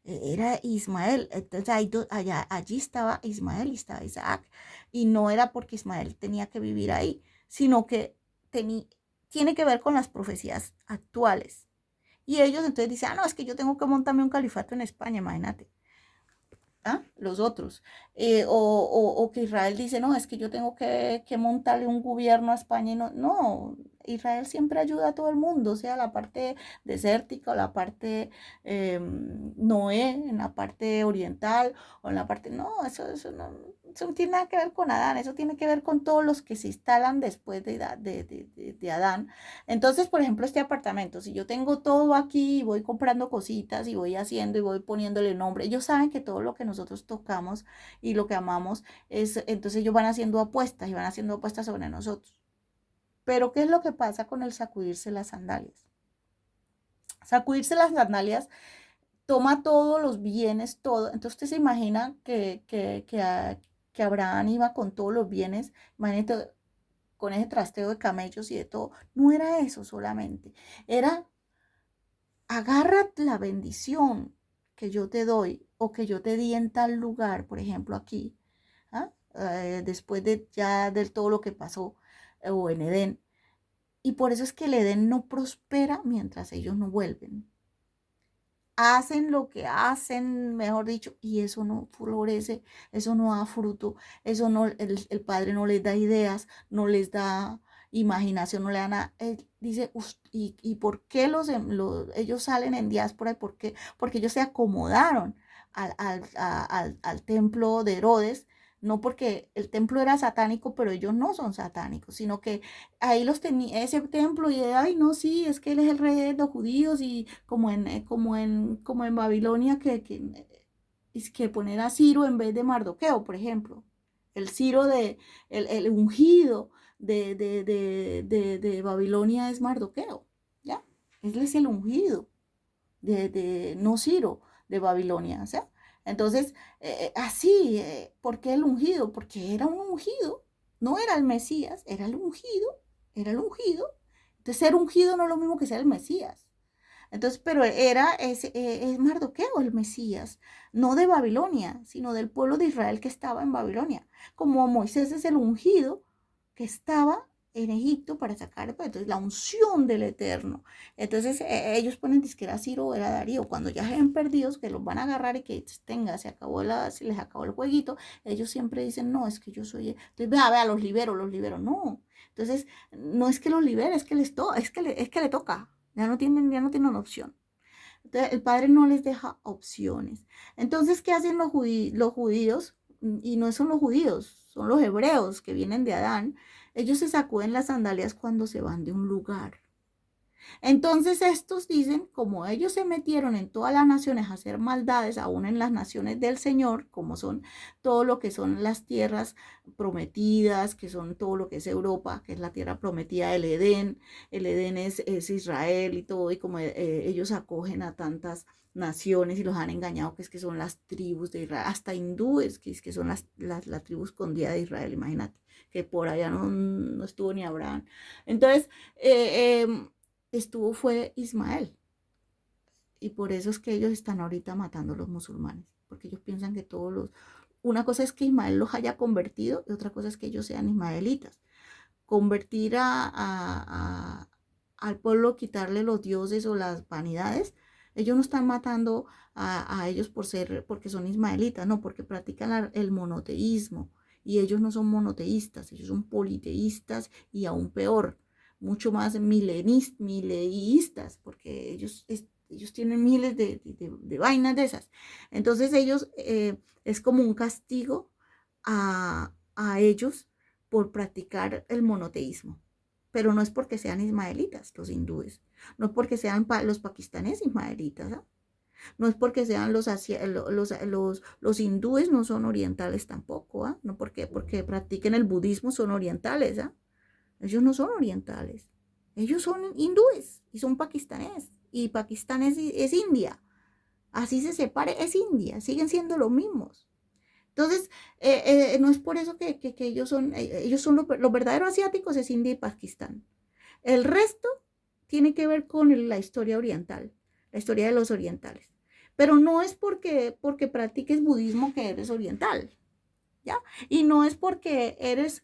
A: era Ismael. Entonces allí estaba Ismael y estaba Isaac, y no era porque Ismael tenía que vivir ahí, sino que tiene que ver con las profecías actuales. Y ellos entonces dicen, no, es que yo tengo que montarme un califato en España, imagínate. Los otros. O que Israel dice, no, es que yo tengo que montarle un gobierno a España y no, Israel siempre ayuda a todo el mundo, o sea, la parte desértica o la parte Noé, en la parte oriental o en la parte, no, eso no tiene nada que ver con Adán, eso tiene que ver con todos los que se instalan después de Adán. Entonces, por ejemplo, este apartamento, si yo tengo todo aquí y voy comprando cositas y voy haciendo y voy poniéndole nombre, ellos saben que todo lo que nosotros tocamos y lo que amamos entonces ellos van haciendo apuestas y van haciendo apuestas sobre nosotros. Pero ¿qué es lo que pasa con el sacudirse las sandalias? Sacudirse las sandalias toma todos los bienes, todo. Entonces usted se imagina que Abraham iba con todos los bienes, imagínate, con ese trasteo de camellos y de todo. No era eso solamente, era agarra la bendición que yo te doy o que yo te di en tal lugar, por ejemplo aquí, después de todo lo que pasó, o en Edén. Y por eso es que el Edén no prospera mientras ellos no vuelven. hacen lo que hacen, mejor dicho, y eso no florece, eso no da fruto, eso no, el padre no les da ideas, no les da imaginación, no le da nada. Él dice, ¿y por qué ellos salen en diáspora? ¿Por qué? Porque ellos se acomodaron al templo de Herodes, no porque el templo era satánico, pero ellos no son satánicos, sino que ahí los tenía ese templo y ay no, sí, es que él es el rey de los judíos y como en Babilonia es que poner a Ciro en vez de Mardoqueo, por ejemplo. El Ciro el ungido de Babilonia es Mardoqueo, ¿ya? Él es el ungido no Ciro, de Babilonia, ¿sí? Entonces, así, ¿por qué el ungido? Porque era un ungido, no era el Mesías, era el ungido. Entonces, ser ungido no es lo mismo que ser el Mesías. Entonces, pero es Mardoqueo el Mesías, no de Babilonia, sino del pueblo de Israel que estaba en Babilonia. Como Moisés es el ungido que estaba en Egipto para sacar, pues, entonces la unción del Eterno. Entonces ellos ponen que era Ciro o era Darío. Cuando ya sean perdidos, que los van a agarrar y que se les acabó el jueguito, ellos siempre dicen, no, es que yo soy, entonces vea, los libero, no. Entonces, no es que los libere, es que es que le toca. Ya no tienen opción. Entonces, el padre no les deja opciones. Entonces, ¿qué hacen los judíos? Y no son los judíos, son los hebreos que vienen de Adán. Ellos se sacuden las sandalias cuando se van de un lugar. Entonces estos dicen, como ellos se metieron en todas las naciones a hacer maldades, aún en las naciones del Señor, como son todo lo que son las tierras prometidas, que son todo lo que es Europa, que es la tierra prometida, el Edén es Israel y todo, y como ellos acogen a tantas naciones y los han engañado, que es que son las tribus de Israel, hasta hindúes, que es que son las tribus escondidas de Israel, imagínate, que por allá no estuvo ni Abraham. Entonces, fue Ismael. Y por eso es que ellos están ahorita matando a los musulmanes, porque ellos piensan que una cosa es que Ismael los haya convertido y otra cosa es que ellos sean ismaelitas. Convertir al pueblo, quitarle los dioses o las vanidades, ellos no están matando a ellos porque son ismaelitas, no, porque practican el monoteísmo. Y ellos no son monoteístas, ellos son politeístas y aún peor, mucho más mileístas, porque ellos tienen miles de vainas de esas. Entonces ellos es como un castigo a ellos por practicar el monoteísmo. Pero no es porque sean ismaelitas los hindúes, no es porque sean los pakistaníes ismaelitas, ¿eh? No es porque sean los hindúes, no son orientales tampoco, ¿eh? No porque practiquen el budismo son orientales, ¿eh? Ellos no son orientales, ellos son hindúes y son pakistaníes, y Pakistán es India, así se separe, es India, siguen siendo los mismos. Entonces, no es por eso que ellos son los verdaderos asiáticos, es India y Pakistán. El resto tiene que ver con la historia oriental, la historia de los orientales. Pero no es porque practiques budismo que eres oriental, ¿ya? Y no es porque eres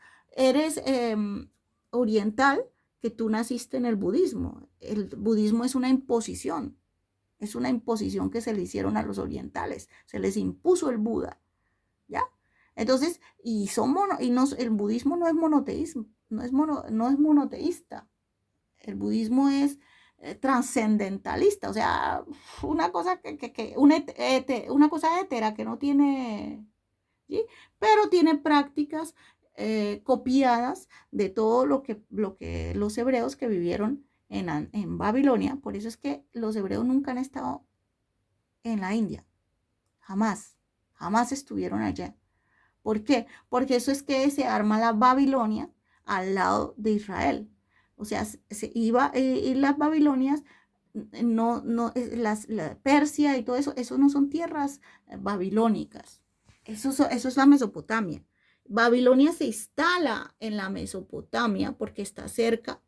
A: oriental que tú naciste en el budismo. El budismo es una imposición que se le hicieron a los orientales, se les impuso el Buda, ¿ya? Entonces, el budismo no es monoteísmo, no es monoteísta. El budismo es trascendentalista, o sea, una cosa hétera que no tiene, ¿sí? Pero tiene prácticas copiadas de todo lo que los hebreos que vivieron en Babilonia. Por eso es que los hebreos nunca han estado en la India, jamás estuvieron allá. ¿Por qué? Porque eso es que se arma la Babilonia al lado de Israel. O sea, se iba, y las Babilonias, la Persia y todo eso no son tierras babilónicas. Eso es la Mesopotamia. Babilonia se instala en la Mesopotamia porque está cerca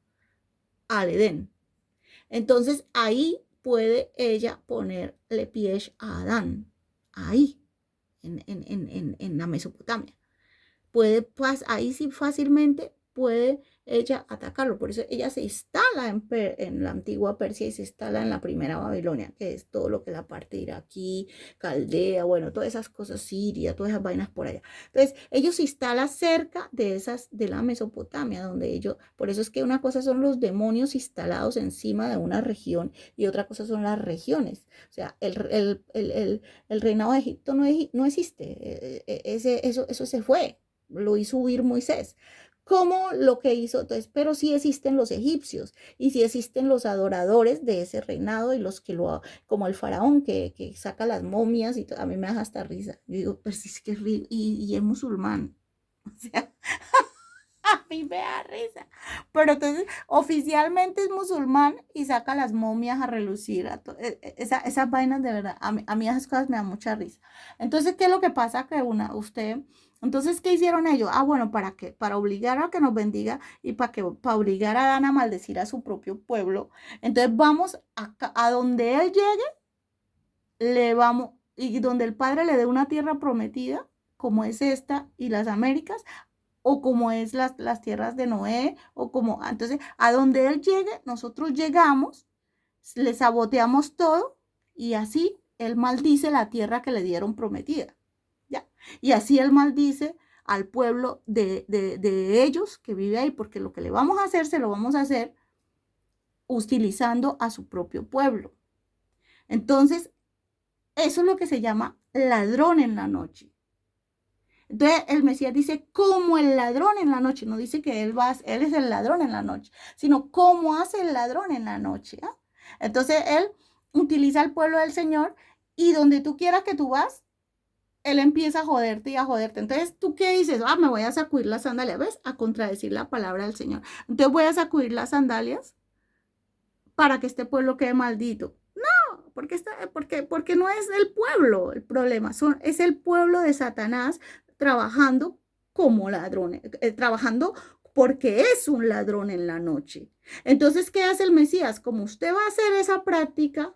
A: al Edén. Entonces ahí puede ella ponerle pie a Adán. Ahí, en la Mesopotamia. Ahí sí fácilmente puede ella atacarlo. Por eso ella se instala en la antigua Persia y se instala en la primera Babilonia, que es todo lo que es la parte iraquí, Caldea, bueno, todas esas cosas, Siria, todas esas vainas por allá. Entonces, ellos se instalan cerca de esas, de la Mesopotamia, donde ellos, por eso es que una cosa son los demonios instalados encima de una región y otra cosa son las regiones. O sea, el reinado de Egipto no existe. Eso se fue, lo hizo huir Moisés. Como lo que hizo, entonces, pero sí existen los egipcios y sí existen los adoradores de ese reinado y los que como el faraón que saca las momias y todo, a mí me da hasta risa. Yo digo, pero si es que y es musulmán. O sea, a mí me da risa. Pero entonces, oficialmente es musulmán y saca las momias a relucir. Esas vainas de verdad, a mí esas cosas me dan mucha risa. Entonces, ¿qué es lo que pasa? Que entonces, ¿qué hicieron ellos? Ah, bueno, ¿para qué? Para obligar a que nos bendiga y para obligar a Adán a maldecir a su propio pueblo. Entonces, vamos a donde él llegue, le vamos, y donde el Padre le dé una tierra prometida, como es esta y las Américas, o como es las tierras de Noé, o como, entonces, a donde él llegue, nosotros llegamos, le saboteamos todo, y así él maldice la tierra que le dieron prometida, ¿ya? Y así él maldice al pueblo de ellos que vive ahí, porque lo que le vamos a hacer, se lo vamos a hacer utilizando a su propio pueblo. Entonces, eso es lo que se llama ladrón en la noche. Entonces el Mesías dice como el ladrón en la noche, no dice que él es el ladrón en la noche, sino cómo hace el ladrón en la noche. ¿Ah? Entonces él utiliza al pueblo del Señor y donde tú quieras que tú vas, él empieza a joderte y a joderte. Entonces tú qué dices, me voy a sacudir las sandalias, ¿ves? A contradecir la palabra del Señor. Entonces voy a sacudir las sandalias para que este pueblo quede maldito. Porque no es el pueblo el problema, es el pueblo de Satanás trabajando como ladrón, trabajando porque es un ladrón en la noche. Entonces, ¿qué hace el Mesías? Como usted va a hacer esa práctica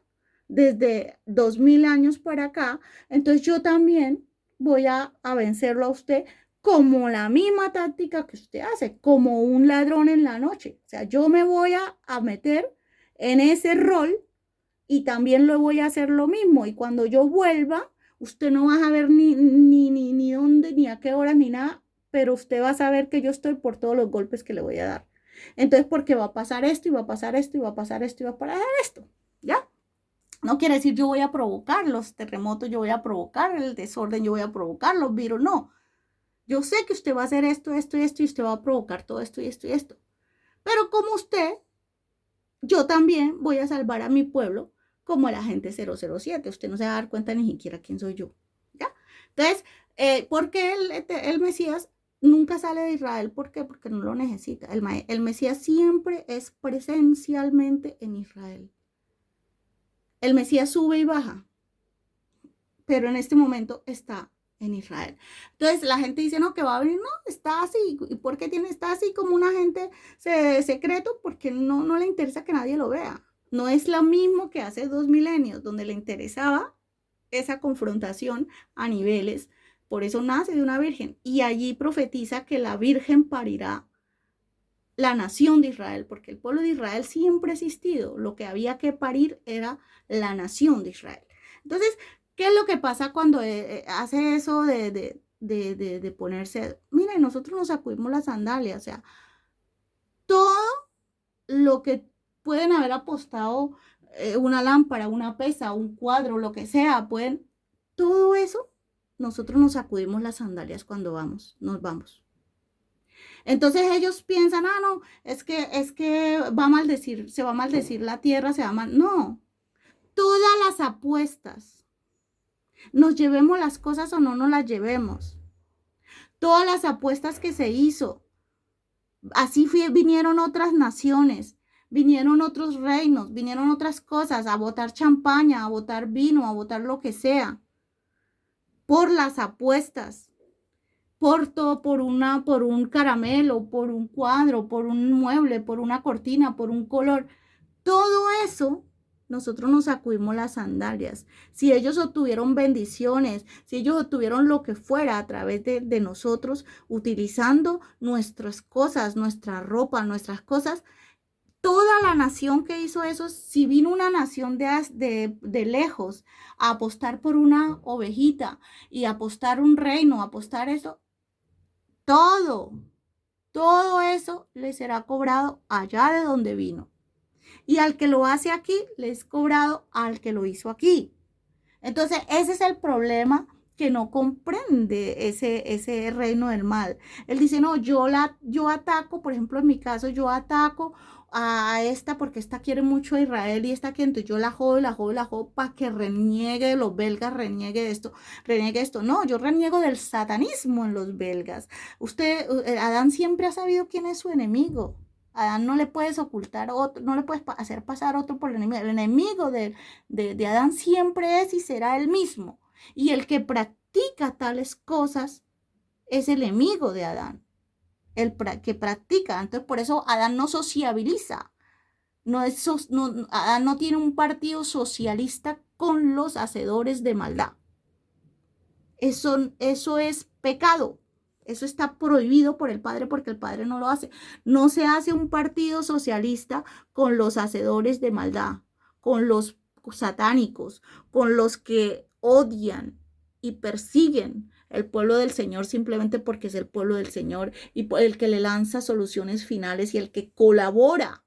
A: desde 2000 años para acá, entonces yo también voy a vencerlo a usted como la misma táctica que usted hace, como un ladrón en la noche. O sea, yo me voy a meter en ese rol y también lo voy a hacer lo mismo. Y cuando yo vuelva, usted no va a saber ni dónde, ni a qué horas, ni nada, pero usted va a saber que yo estoy por todos los golpes que le voy a dar. Entonces, porque va a pasar esto, y va a pasar esto, y va a pasar esto, y va a pasar esto, ¿ya? No quiere decir yo voy a provocar los terremotos, yo voy a provocar el desorden, yo voy a provocar los virus, no. Yo sé que usted va a hacer esto, esto y esto, y usted va a provocar todo esto y esto y esto. Pero como usted, yo también voy a salvar a mi pueblo como el agente 007. Usted no se va a dar cuenta ni siquiera quién soy yo. ¿Ya? Entonces, ¿por qué el Mesías nunca sale de Israel? ¿Por qué? Porque no lo necesita. El Mesías siempre es presencialmente en Israel. El Mesías sube y baja, pero en este momento está en Israel. Entonces la gente dice, no, que va a venir, no, está así. ¿Y por qué está así como un agente secreto? Porque no le interesa que nadie lo vea. No es lo mismo que hace 2000 años, donde le interesaba esa confrontación a niveles. Por eso nace de una virgen. Y allí profetiza que la virgen parirá la nación de Israel, porque el pueblo de Israel siempre ha existido. Lo que había que parir era la nación de Israel. Entonces, ¿qué es lo que pasa cuando hace eso de ponerse? Miren, nosotros nos sacudimos las sandalias, o sea, todo lo que pueden haber apostado, una lámpara, una pesa, un cuadro, lo que sea, todo eso, nosotros nos sacudimos las sandalias cuando nos vamos. Entonces ellos piensan, no, es que se va a maldecir la tierra, no, todas las apuestas, nos llevemos las cosas o no nos las llevemos, todas las apuestas que se hizo, así vinieron otras naciones, vinieron otros reinos, vinieron otras cosas, a botar champaña, a botar vino, a botar lo que sea, por las apuestas. Por todo, por un caramelo, por un cuadro, por un mueble, por una cortina, por un color. Todo eso nosotros nos sacudimos las sandalias. Si ellos obtuvieron bendiciones, si ellos obtuvieron lo que fuera a través de nosotros, utilizando nuestras cosas, nuestra ropa, nuestras cosas, toda la nación que hizo eso, si vino una nación de lejos a apostar por una ovejita y apostar un reino, apostar eso, todo, todo eso le será cobrado allá de donde vino. Y al que lo hace aquí, le es cobrado al que lo hizo aquí. Entonces, ese es el problema que no comprende ese reino del mal. Él dice, no, yo ataco, por ejemplo, en mi caso, yo ataco a esta porque esta quiere mucho a Israel y esta que entonces yo la jodo para que reniegue los belgas, reniegue esto. No, yo reniego del satanismo en los belgas. Adán siempre ha sabido quién es su enemigo. Adán no le puedes ocultar otro, no le puedes hacer pasar otro por el enemigo. El enemigo de Adán siempre es y será el mismo. Y el que practica tales cosas es el enemigo de Adán. Que practica. Entonces, por eso Adán no sociabiliza. Adán no tiene un partido socialista con los hacedores de maldad. Eso es pecado. Eso está prohibido por el Padre porque el Padre no lo hace. No se hace un partido socialista con los hacedores de maldad, con los satánicos, con los que odian y persiguen el pueblo del Señor simplemente porque es el pueblo del Señor y el que le lanza soluciones finales y el que colabora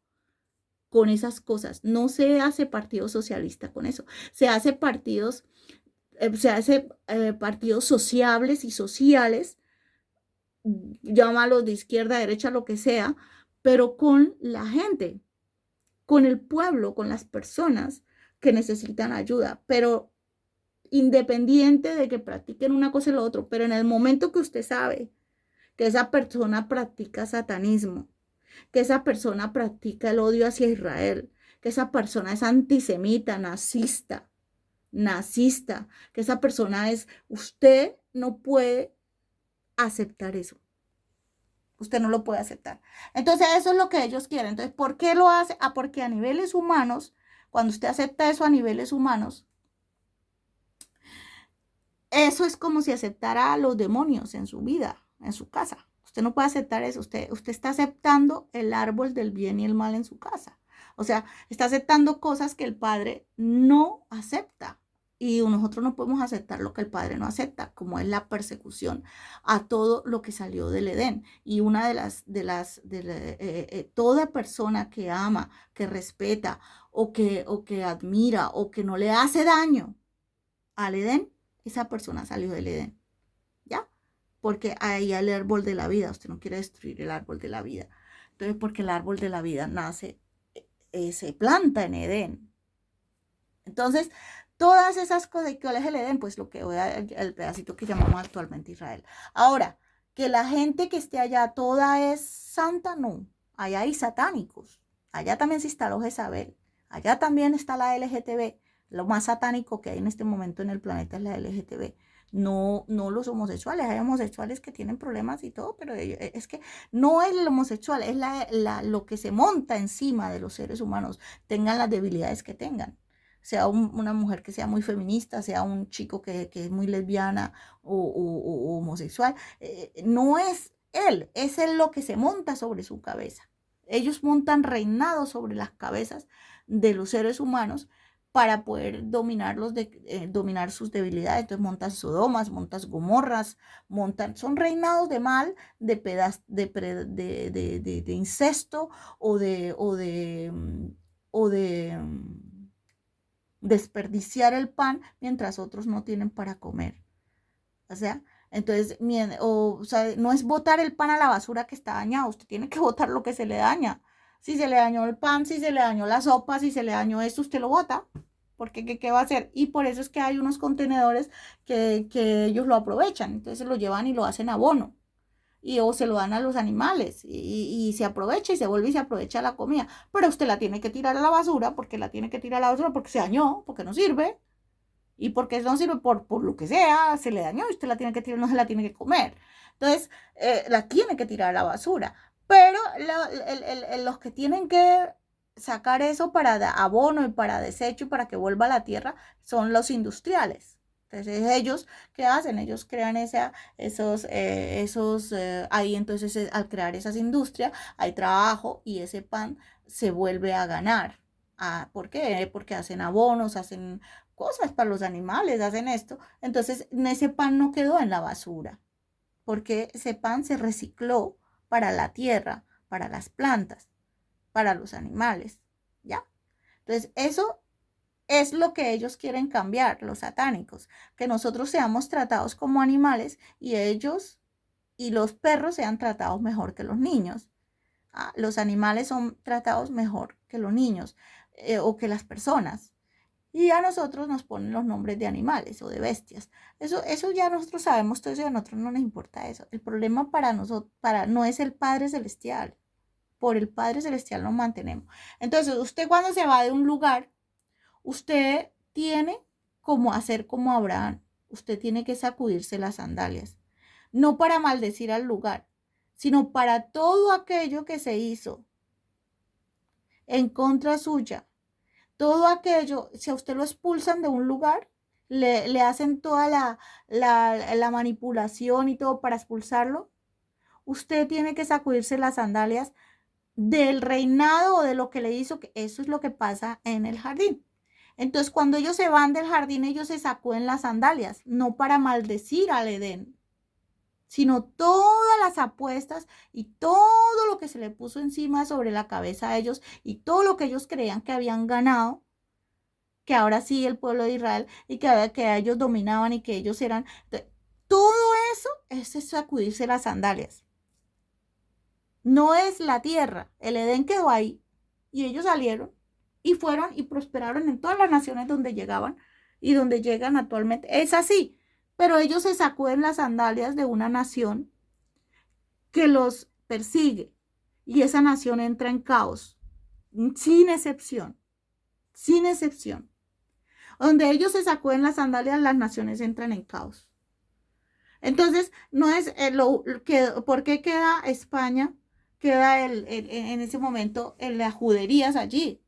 A: con esas cosas. No se hace partido socialista con eso. Se hace partidos sociables y sociales, llámalos de izquierda, derecha, lo que sea, pero con la gente, con el pueblo, con las personas que necesitan ayuda, pero independiente de que practiquen una cosa y lo otro, pero en el momento que usted sabe que esa persona practica satanismo, que esa persona practica el odio hacia Israel, que esa persona es antisemita, nazista, que esa persona usted no puede aceptar eso. Usted no lo puede aceptar. Entonces, eso es lo que ellos quieren. Entonces, ¿por qué lo hace? Porque a niveles humanos, cuando usted acepta eso a niveles humanos, eso es como si aceptara a los demonios en su vida, en su casa. Usted no puede aceptar eso. Usted está aceptando el árbol del bien y el mal en su casa. O sea, está aceptando cosas que el Padre no acepta. Y nosotros no podemos aceptar lo que el Padre no acepta, como es la persecución a todo lo que salió del Edén. Y una toda persona que ama, que respeta o que admira o que no le hace daño al Edén, esa persona salió del Edén, ¿ya? Porque ahí hay el árbol de la vida, usted no quiere destruir el árbol de la vida. Entonces, porque el árbol de la vida nace, se planta en Edén. Entonces, todas esas cosas, ¿y cuál es el Edén? Pues lo que el pedacito que llamamos actualmente Israel. Ahora, que la gente que esté allá toda es santa, no. Allá hay satánicos. Allá también se instaló Jezabel. Allá también está la LGTB. Lo más satánico que hay en este momento en el planeta es la LGTB. No los homosexuales. Hay homosexuales que tienen problemas y todo, pero es que no es el homosexual, es lo que se monta encima de los seres humanos, tengan las debilidades que tengan. Sea una mujer que sea muy feminista, sea un chico que es muy lesbiana o homosexual. No es él, es él lo que se monta sobre su cabeza. Ellos montan reinados sobre las cabezas de los seres humanos para poder dominar sus debilidades. Entonces montan sodomas, montan gomorras, son reinados de mal, de incesto o de desperdiciar el pan mientras otros no tienen para comer. O sea, entonces, no es botar el pan a la basura que está dañado, usted tiene que botar lo que se le daña. Si se le dañó el pan, si se le dañó la sopa, si se le dañó esto, usted lo bota. Porque ¿qué va a hacer? Y por eso es que hay unos contenedores que ellos lo aprovechan. Entonces se lo llevan y lo hacen abono. O se lo dan a los animales. Y se aprovecha y se vuelve y se aprovecha la comida. Pero usted la tiene que tirar a la basura porque se dañó, porque no sirve. Y porque no sirve por lo que sea, se le dañó y usted la tiene que tirar, no se la tiene que comer. Entonces, la tiene que tirar a la basura. Pero los que tienen que sacar eso para abono y para desecho y para que vuelva a la tierra son los industriales. Entonces, ellos, ¿qué hacen? Ellos crean ahí entonces al crear esas industrias hay trabajo y ese pan se vuelve a ganar. Ah, ¿por qué? Porque hacen abonos, hacen cosas para los animales, hacen esto. Entonces, ese pan no quedó en la basura, porque ese pan se recicló para la tierra, para las plantas, para los animales, ¿ya? Entonces, eso es lo que ellos quieren cambiar, los satánicos, que nosotros seamos tratados como animales y ellos y los perros sean tratados mejor que los niños. Ah, los animales son tratados mejor que los niños o que las personas. Y a nosotros nos ponen los nombres de animales o de bestias. Eso ya nosotros sabemos todo eso y a nosotros no nos importa eso. El problema para nosotros no es el Padre Celestial. Por el Padre Celestial nos mantenemos. Entonces, usted cuando se va de un lugar, usted tiene como hacer como Abraham. Usted tiene que sacudirse las sandalias. No para maldecir al lugar, sino para todo aquello que se hizo en contra suya. Todo aquello, si a usted lo expulsan de un lugar, le hacen toda la manipulación y todo para expulsarlo, usted tiene que sacudirse las sandalias del reinado o de lo que le hizo, que eso es lo que pasa en el jardín. Entonces, cuando ellos se van del jardín, ellos se sacuden las sandalias, no para maldecir al Edén, sino todas las apuestas y todo lo que se le puso encima sobre la cabeza a ellos y todo lo que ellos creían que habían ganado, que ahora sí el pueblo de Israel y que ellos dominaban y que ellos eran, todo eso es sacudirse las sandalias. No es la tierra, el Edén quedó ahí y ellos salieron y fueron y prosperaron en todas las naciones donde llegaban y donde llegan actualmente. Es así, pero ellos se sacuden las sandalias de una nación que los persigue y esa nación entra en caos, sin excepción, sin excepción. Donde ellos se sacuden las sandalias, las naciones entran en caos. Entonces, no es ¿por qué queda España? Queda en ese momento en las juderías allí.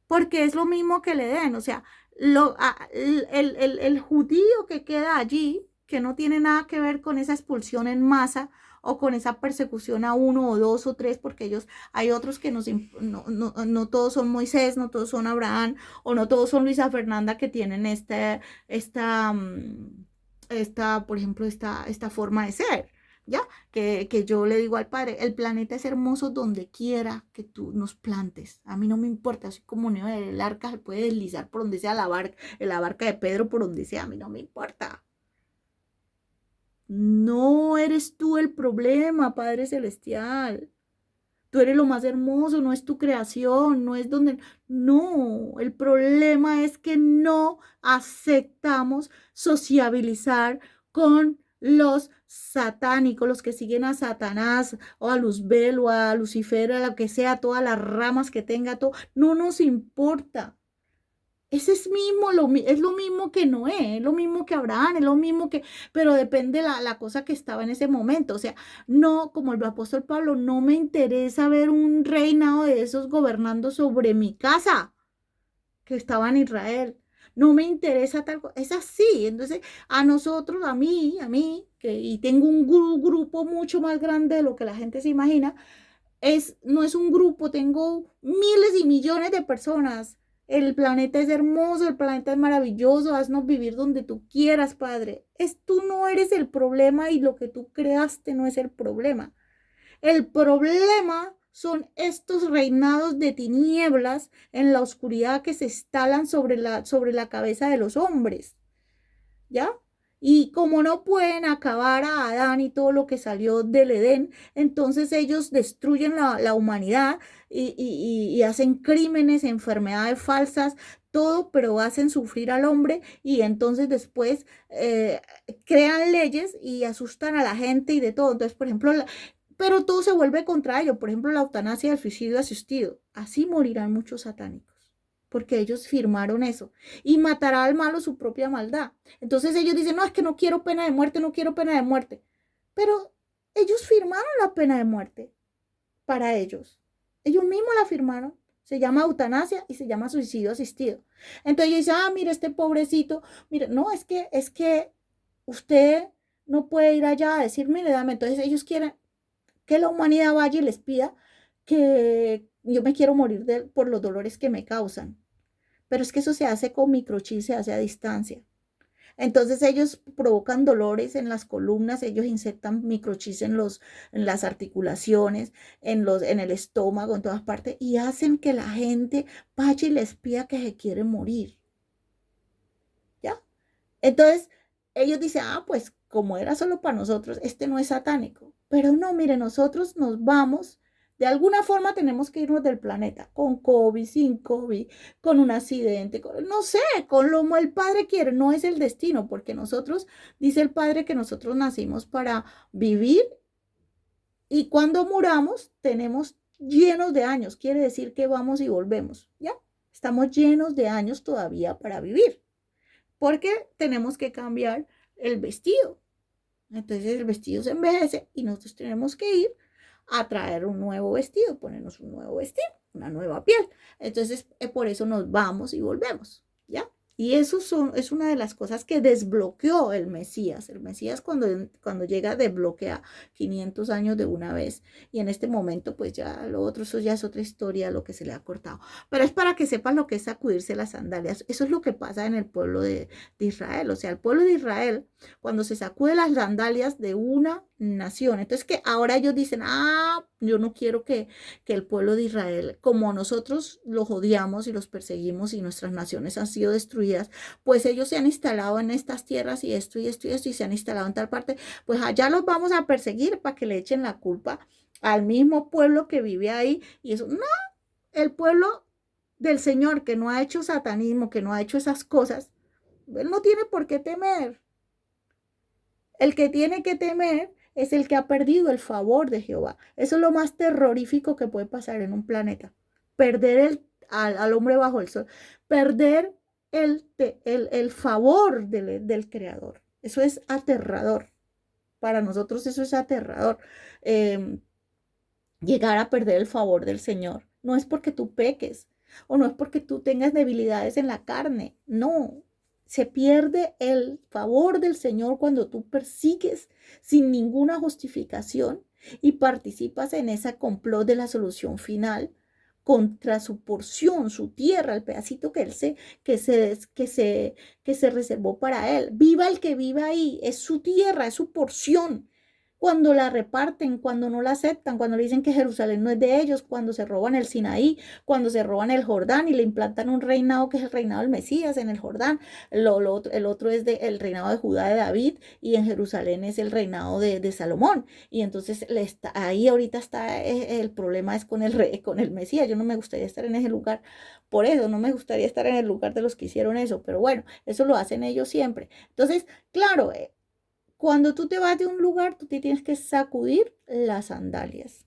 A: Porque es lo mismo que le den, o sea, el judío que queda allí, que no tiene nada que ver con esa expulsión en masa o con esa persecución a uno o dos o tres, porque ellos, hay otros que no todos son Moisés, no todos son Abraham, o no todos son Luisa Fernanda que tienen por ejemplo, esta forma de ser. ¿Ya? Que yo le digo al Padre, el planeta es hermoso donde quiera que tú nos plantes. A mí no me importa, así como Neo del arca se puede deslizar por donde sea la barca de Pedro, por donde sea, a mí no me importa. No eres tú el problema, Padre Celestial. Tú eres lo más hermoso, no es tu creación, no es donde... No, el problema es que no aceptamos sociabilizar con los satánicos, los que siguen a Satanás o a Luzbel o a Lucifer, a lo que sea, todas las ramas que tenga, todo, no nos importa. Ese es lo mismo que Noé, es lo mismo que Abraham, es lo mismo que, pero depende la cosa que estaba en ese momento. O sea, no, como el apóstol Pablo, no me interesa ver un reinado de esos gobernando sobre mi casa, que estaba en Israel. No me interesa tal cosa. Es así. Entonces, a nosotros, y tengo un grupo mucho más grande de lo que la gente se imagina, no es un grupo, tengo miles y millones de personas. El planeta es hermoso, el planeta es maravilloso, haznos vivir donde tú quieras, Padre. Tú no eres el problema y lo que tú creaste no es el problema. El problema son estos reinados de tinieblas en la oscuridad que se instalan sobre la cabeza de los hombres. ¿Ya? Y como no pueden acabar a Adán y todo lo que salió del Edén, entonces ellos destruyen la humanidad y hacen crímenes, enfermedades falsas, todo, pero hacen sufrir al hombre y entonces después crean leyes y asustan a la gente y de todo. Entonces, por ejemplo, pero todo se vuelve contra ello. Por ejemplo, la eutanasia y el suicidio asistido. Así morirán muchos satánicos porque ellos firmaron eso, y matará al malo su propia maldad. Entonces ellos dicen, no, es que no quiero pena de muerte, no quiero pena de muerte. Pero ellos firmaron la pena de muerte para ellos. Ellos mismos la firmaron. Se llama eutanasia y se llama suicidio asistido. Entonces ella dice, mire, este pobrecito, mire, no, es que usted no puede ir allá a decir, mire, dame. Entonces ellos quieren que la humanidad vaya y les pida que yo me quiero morir por los dolores que me causan. Pero es que eso se hace con microchip, se hace a distancia. Entonces ellos provocan dolores en las columnas, ellos insertan microchips en las articulaciones, en el estómago, en todas partes, y hacen que la gente vaya y les pida que se quieren morir. ¿Ya? Entonces, ellos dicen, pues como era solo para nosotros, este no es satánico. Pero no, mire, nosotros nos vamos, de alguna forma tenemos que irnos del planeta, con COVID, sin COVID, con un accidente, no sé, con lo el Padre quiere, no es el destino, porque nosotros, dice el Padre que nosotros nacimos para vivir y cuando muramos tenemos llenos de años, quiere decir que vamos y volvemos, ¿ya? Estamos llenos de años todavía para vivir porque tenemos que cambiar el vestido. Entonces el vestido se envejece y nosotros tenemos que ir a traer un nuevo vestido, ponernos un nuevo vestido, una nueva piel. Entonces por eso nos vamos y volvemos, ¿ya? Y eso es una de las cosas que desbloqueó el Mesías. El Mesías cuando llega desbloquea 500 años de una vez. Y en este momento pues ya lo otro, eso ya es otra historia, lo que se le ha cortado. Pero es para que sepan lo que es sacudirse las sandalias. Eso es lo que pasa en el pueblo de Israel. O sea, el pueblo de Israel, cuando se sacude las sandalias de una nación. Entonces que ahora ellos dicen, yo no quiero que el pueblo de Israel, como nosotros los odiamos y los perseguimos y nuestras naciones han sido destruidas, pues ellos se han instalado en estas tierras y esto y esto y esto y se han instalado en tal parte, pues allá los vamos a perseguir para que le echen la culpa al mismo pueblo que vive ahí y eso, no, el pueblo del Señor que no ha hecho satanismo, que no ha hecho esas cosas, él no tiene por qué temer. El que tiene que temer es el que ha perdido el favor de Jehová. Eso es lo más terrorífico que puede pasar en un planeta. Perder al hombre bajo el sol. Perder el favor del Creador. Eso es aterrador. Para nosotros eso es aterrador. Llegar a perder el favor del Señor. No es porque tú peques o no es porque tú tengas debilidades en la carne. No, se pierde el favor del Señor cuando tú persigues sin ninguna justificación y participas en ese complot de la solución final contra su porción, su tierra, el pedacito que se reservó para él. Viva el que viva ahí, es su tierra, es su porción. Cuando la reparten, cuando no la aceptan, cuando le dicen que Jerusalén no es de ellos, cuando se roban el Sinaí, cuando se roban el Jordán y le implantan un reinado que es el reinado del Mesías en el Jordán, el otro es el reinado de Judá de David y en Jerusalén es el reinado de Salomón. Y entonces ahí ahorita está el problema es con el Mesías. Yo no me gustaría estar en ese lugar, por eso no me gustaría estar en el lugar de los que hicieron eso, pero bueno, eso lo hacen ellos siempre. Entonces, claro, cuando tú te vas de un lugar, tú te tienes que sacudir las sandalias.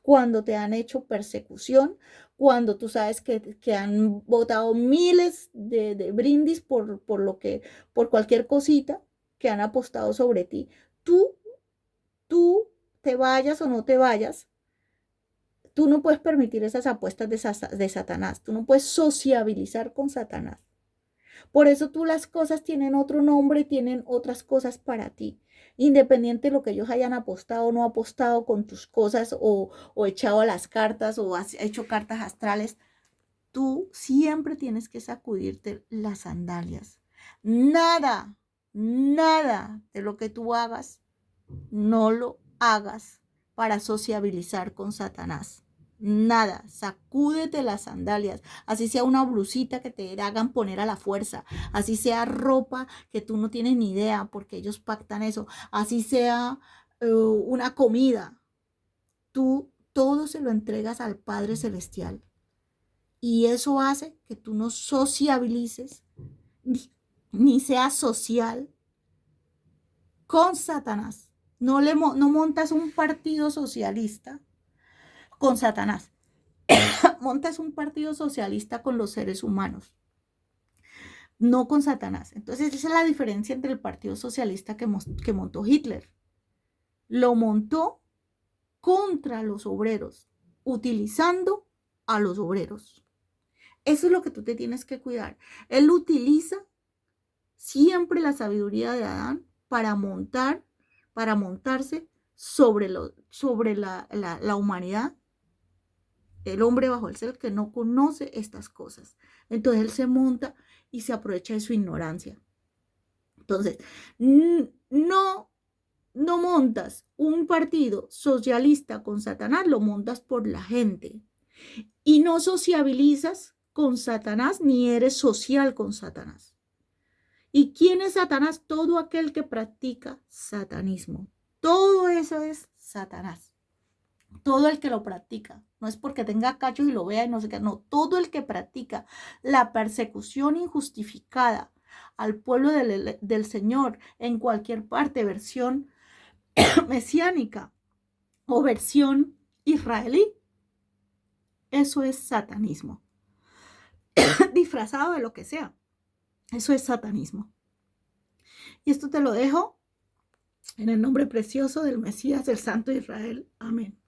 A: Cuando te han hecho persecución, cuando tú sabes que han botado miles de brindis por cualquier cosita que han apostado sobre ti, tú te vayas o no te vayas, tú no puedes permitir esas apuestas de Satanás, tú no puedes sociabilizar con Satanás. Por eso tú las cosas tienen otro nombre y tienen otras cosas para ti. Independiente de lo que ellos hayan apostado o no apostado con tus cosas o echado a las cartas o has hecho cartas astrales, tú siempre tienes que sacudirte las sandalias. Nada, nada de lo que tú hagas, no lo hagas para sociabilizar con Satanás. Nada, sacúdete las sandalias, así sea una blusita que te hagan poner a la fuerza, así sea ropa que tú no tienes ni idea porque ellos pactan eso, así sea una comida, tú todo se lo entregas al Padre Celestial y eso hace que tú no sociabilices ni seas social con Satanás. No montas un partido socialista con Satanás. Montas un partido socialista con los seres humanos, no con Satanás. Entonces, esa es la diferencia entre el partido socialista que montó Hitler. Lo montó contra los obreros, utilizando a los obreros. Eso es lo que tú te tienes que cuidar. Él utiliza siempre la sabiduría de Adán para montarse sobre la humanidad, el hombre bajo el cielo que no conoce estas cosas. Entonces él se monta y se aprovecha de su ignorancia. Entonces, no montas un partido socialista con Satanás, lo montas por la gente. Y no sociabilizas con Satanás ni eres social con Satanás. ¿Y quién es Satanás? Todo aquel que practica satanismo. Todo eso es Satanás. Todo el que lo practica. No es porque tenga cachos y lo vea y no sé qué. No, todo el que practica la persecución injustificada al pueblo del Señor en cualquier parte, versión mesiánica o versión israelí, eso es satanismo. Disfrazado de lo que sea. Eso es satanismo. Y esto te lo dejo en el nombre precioso del Mesías, del Santo Israel. Amén.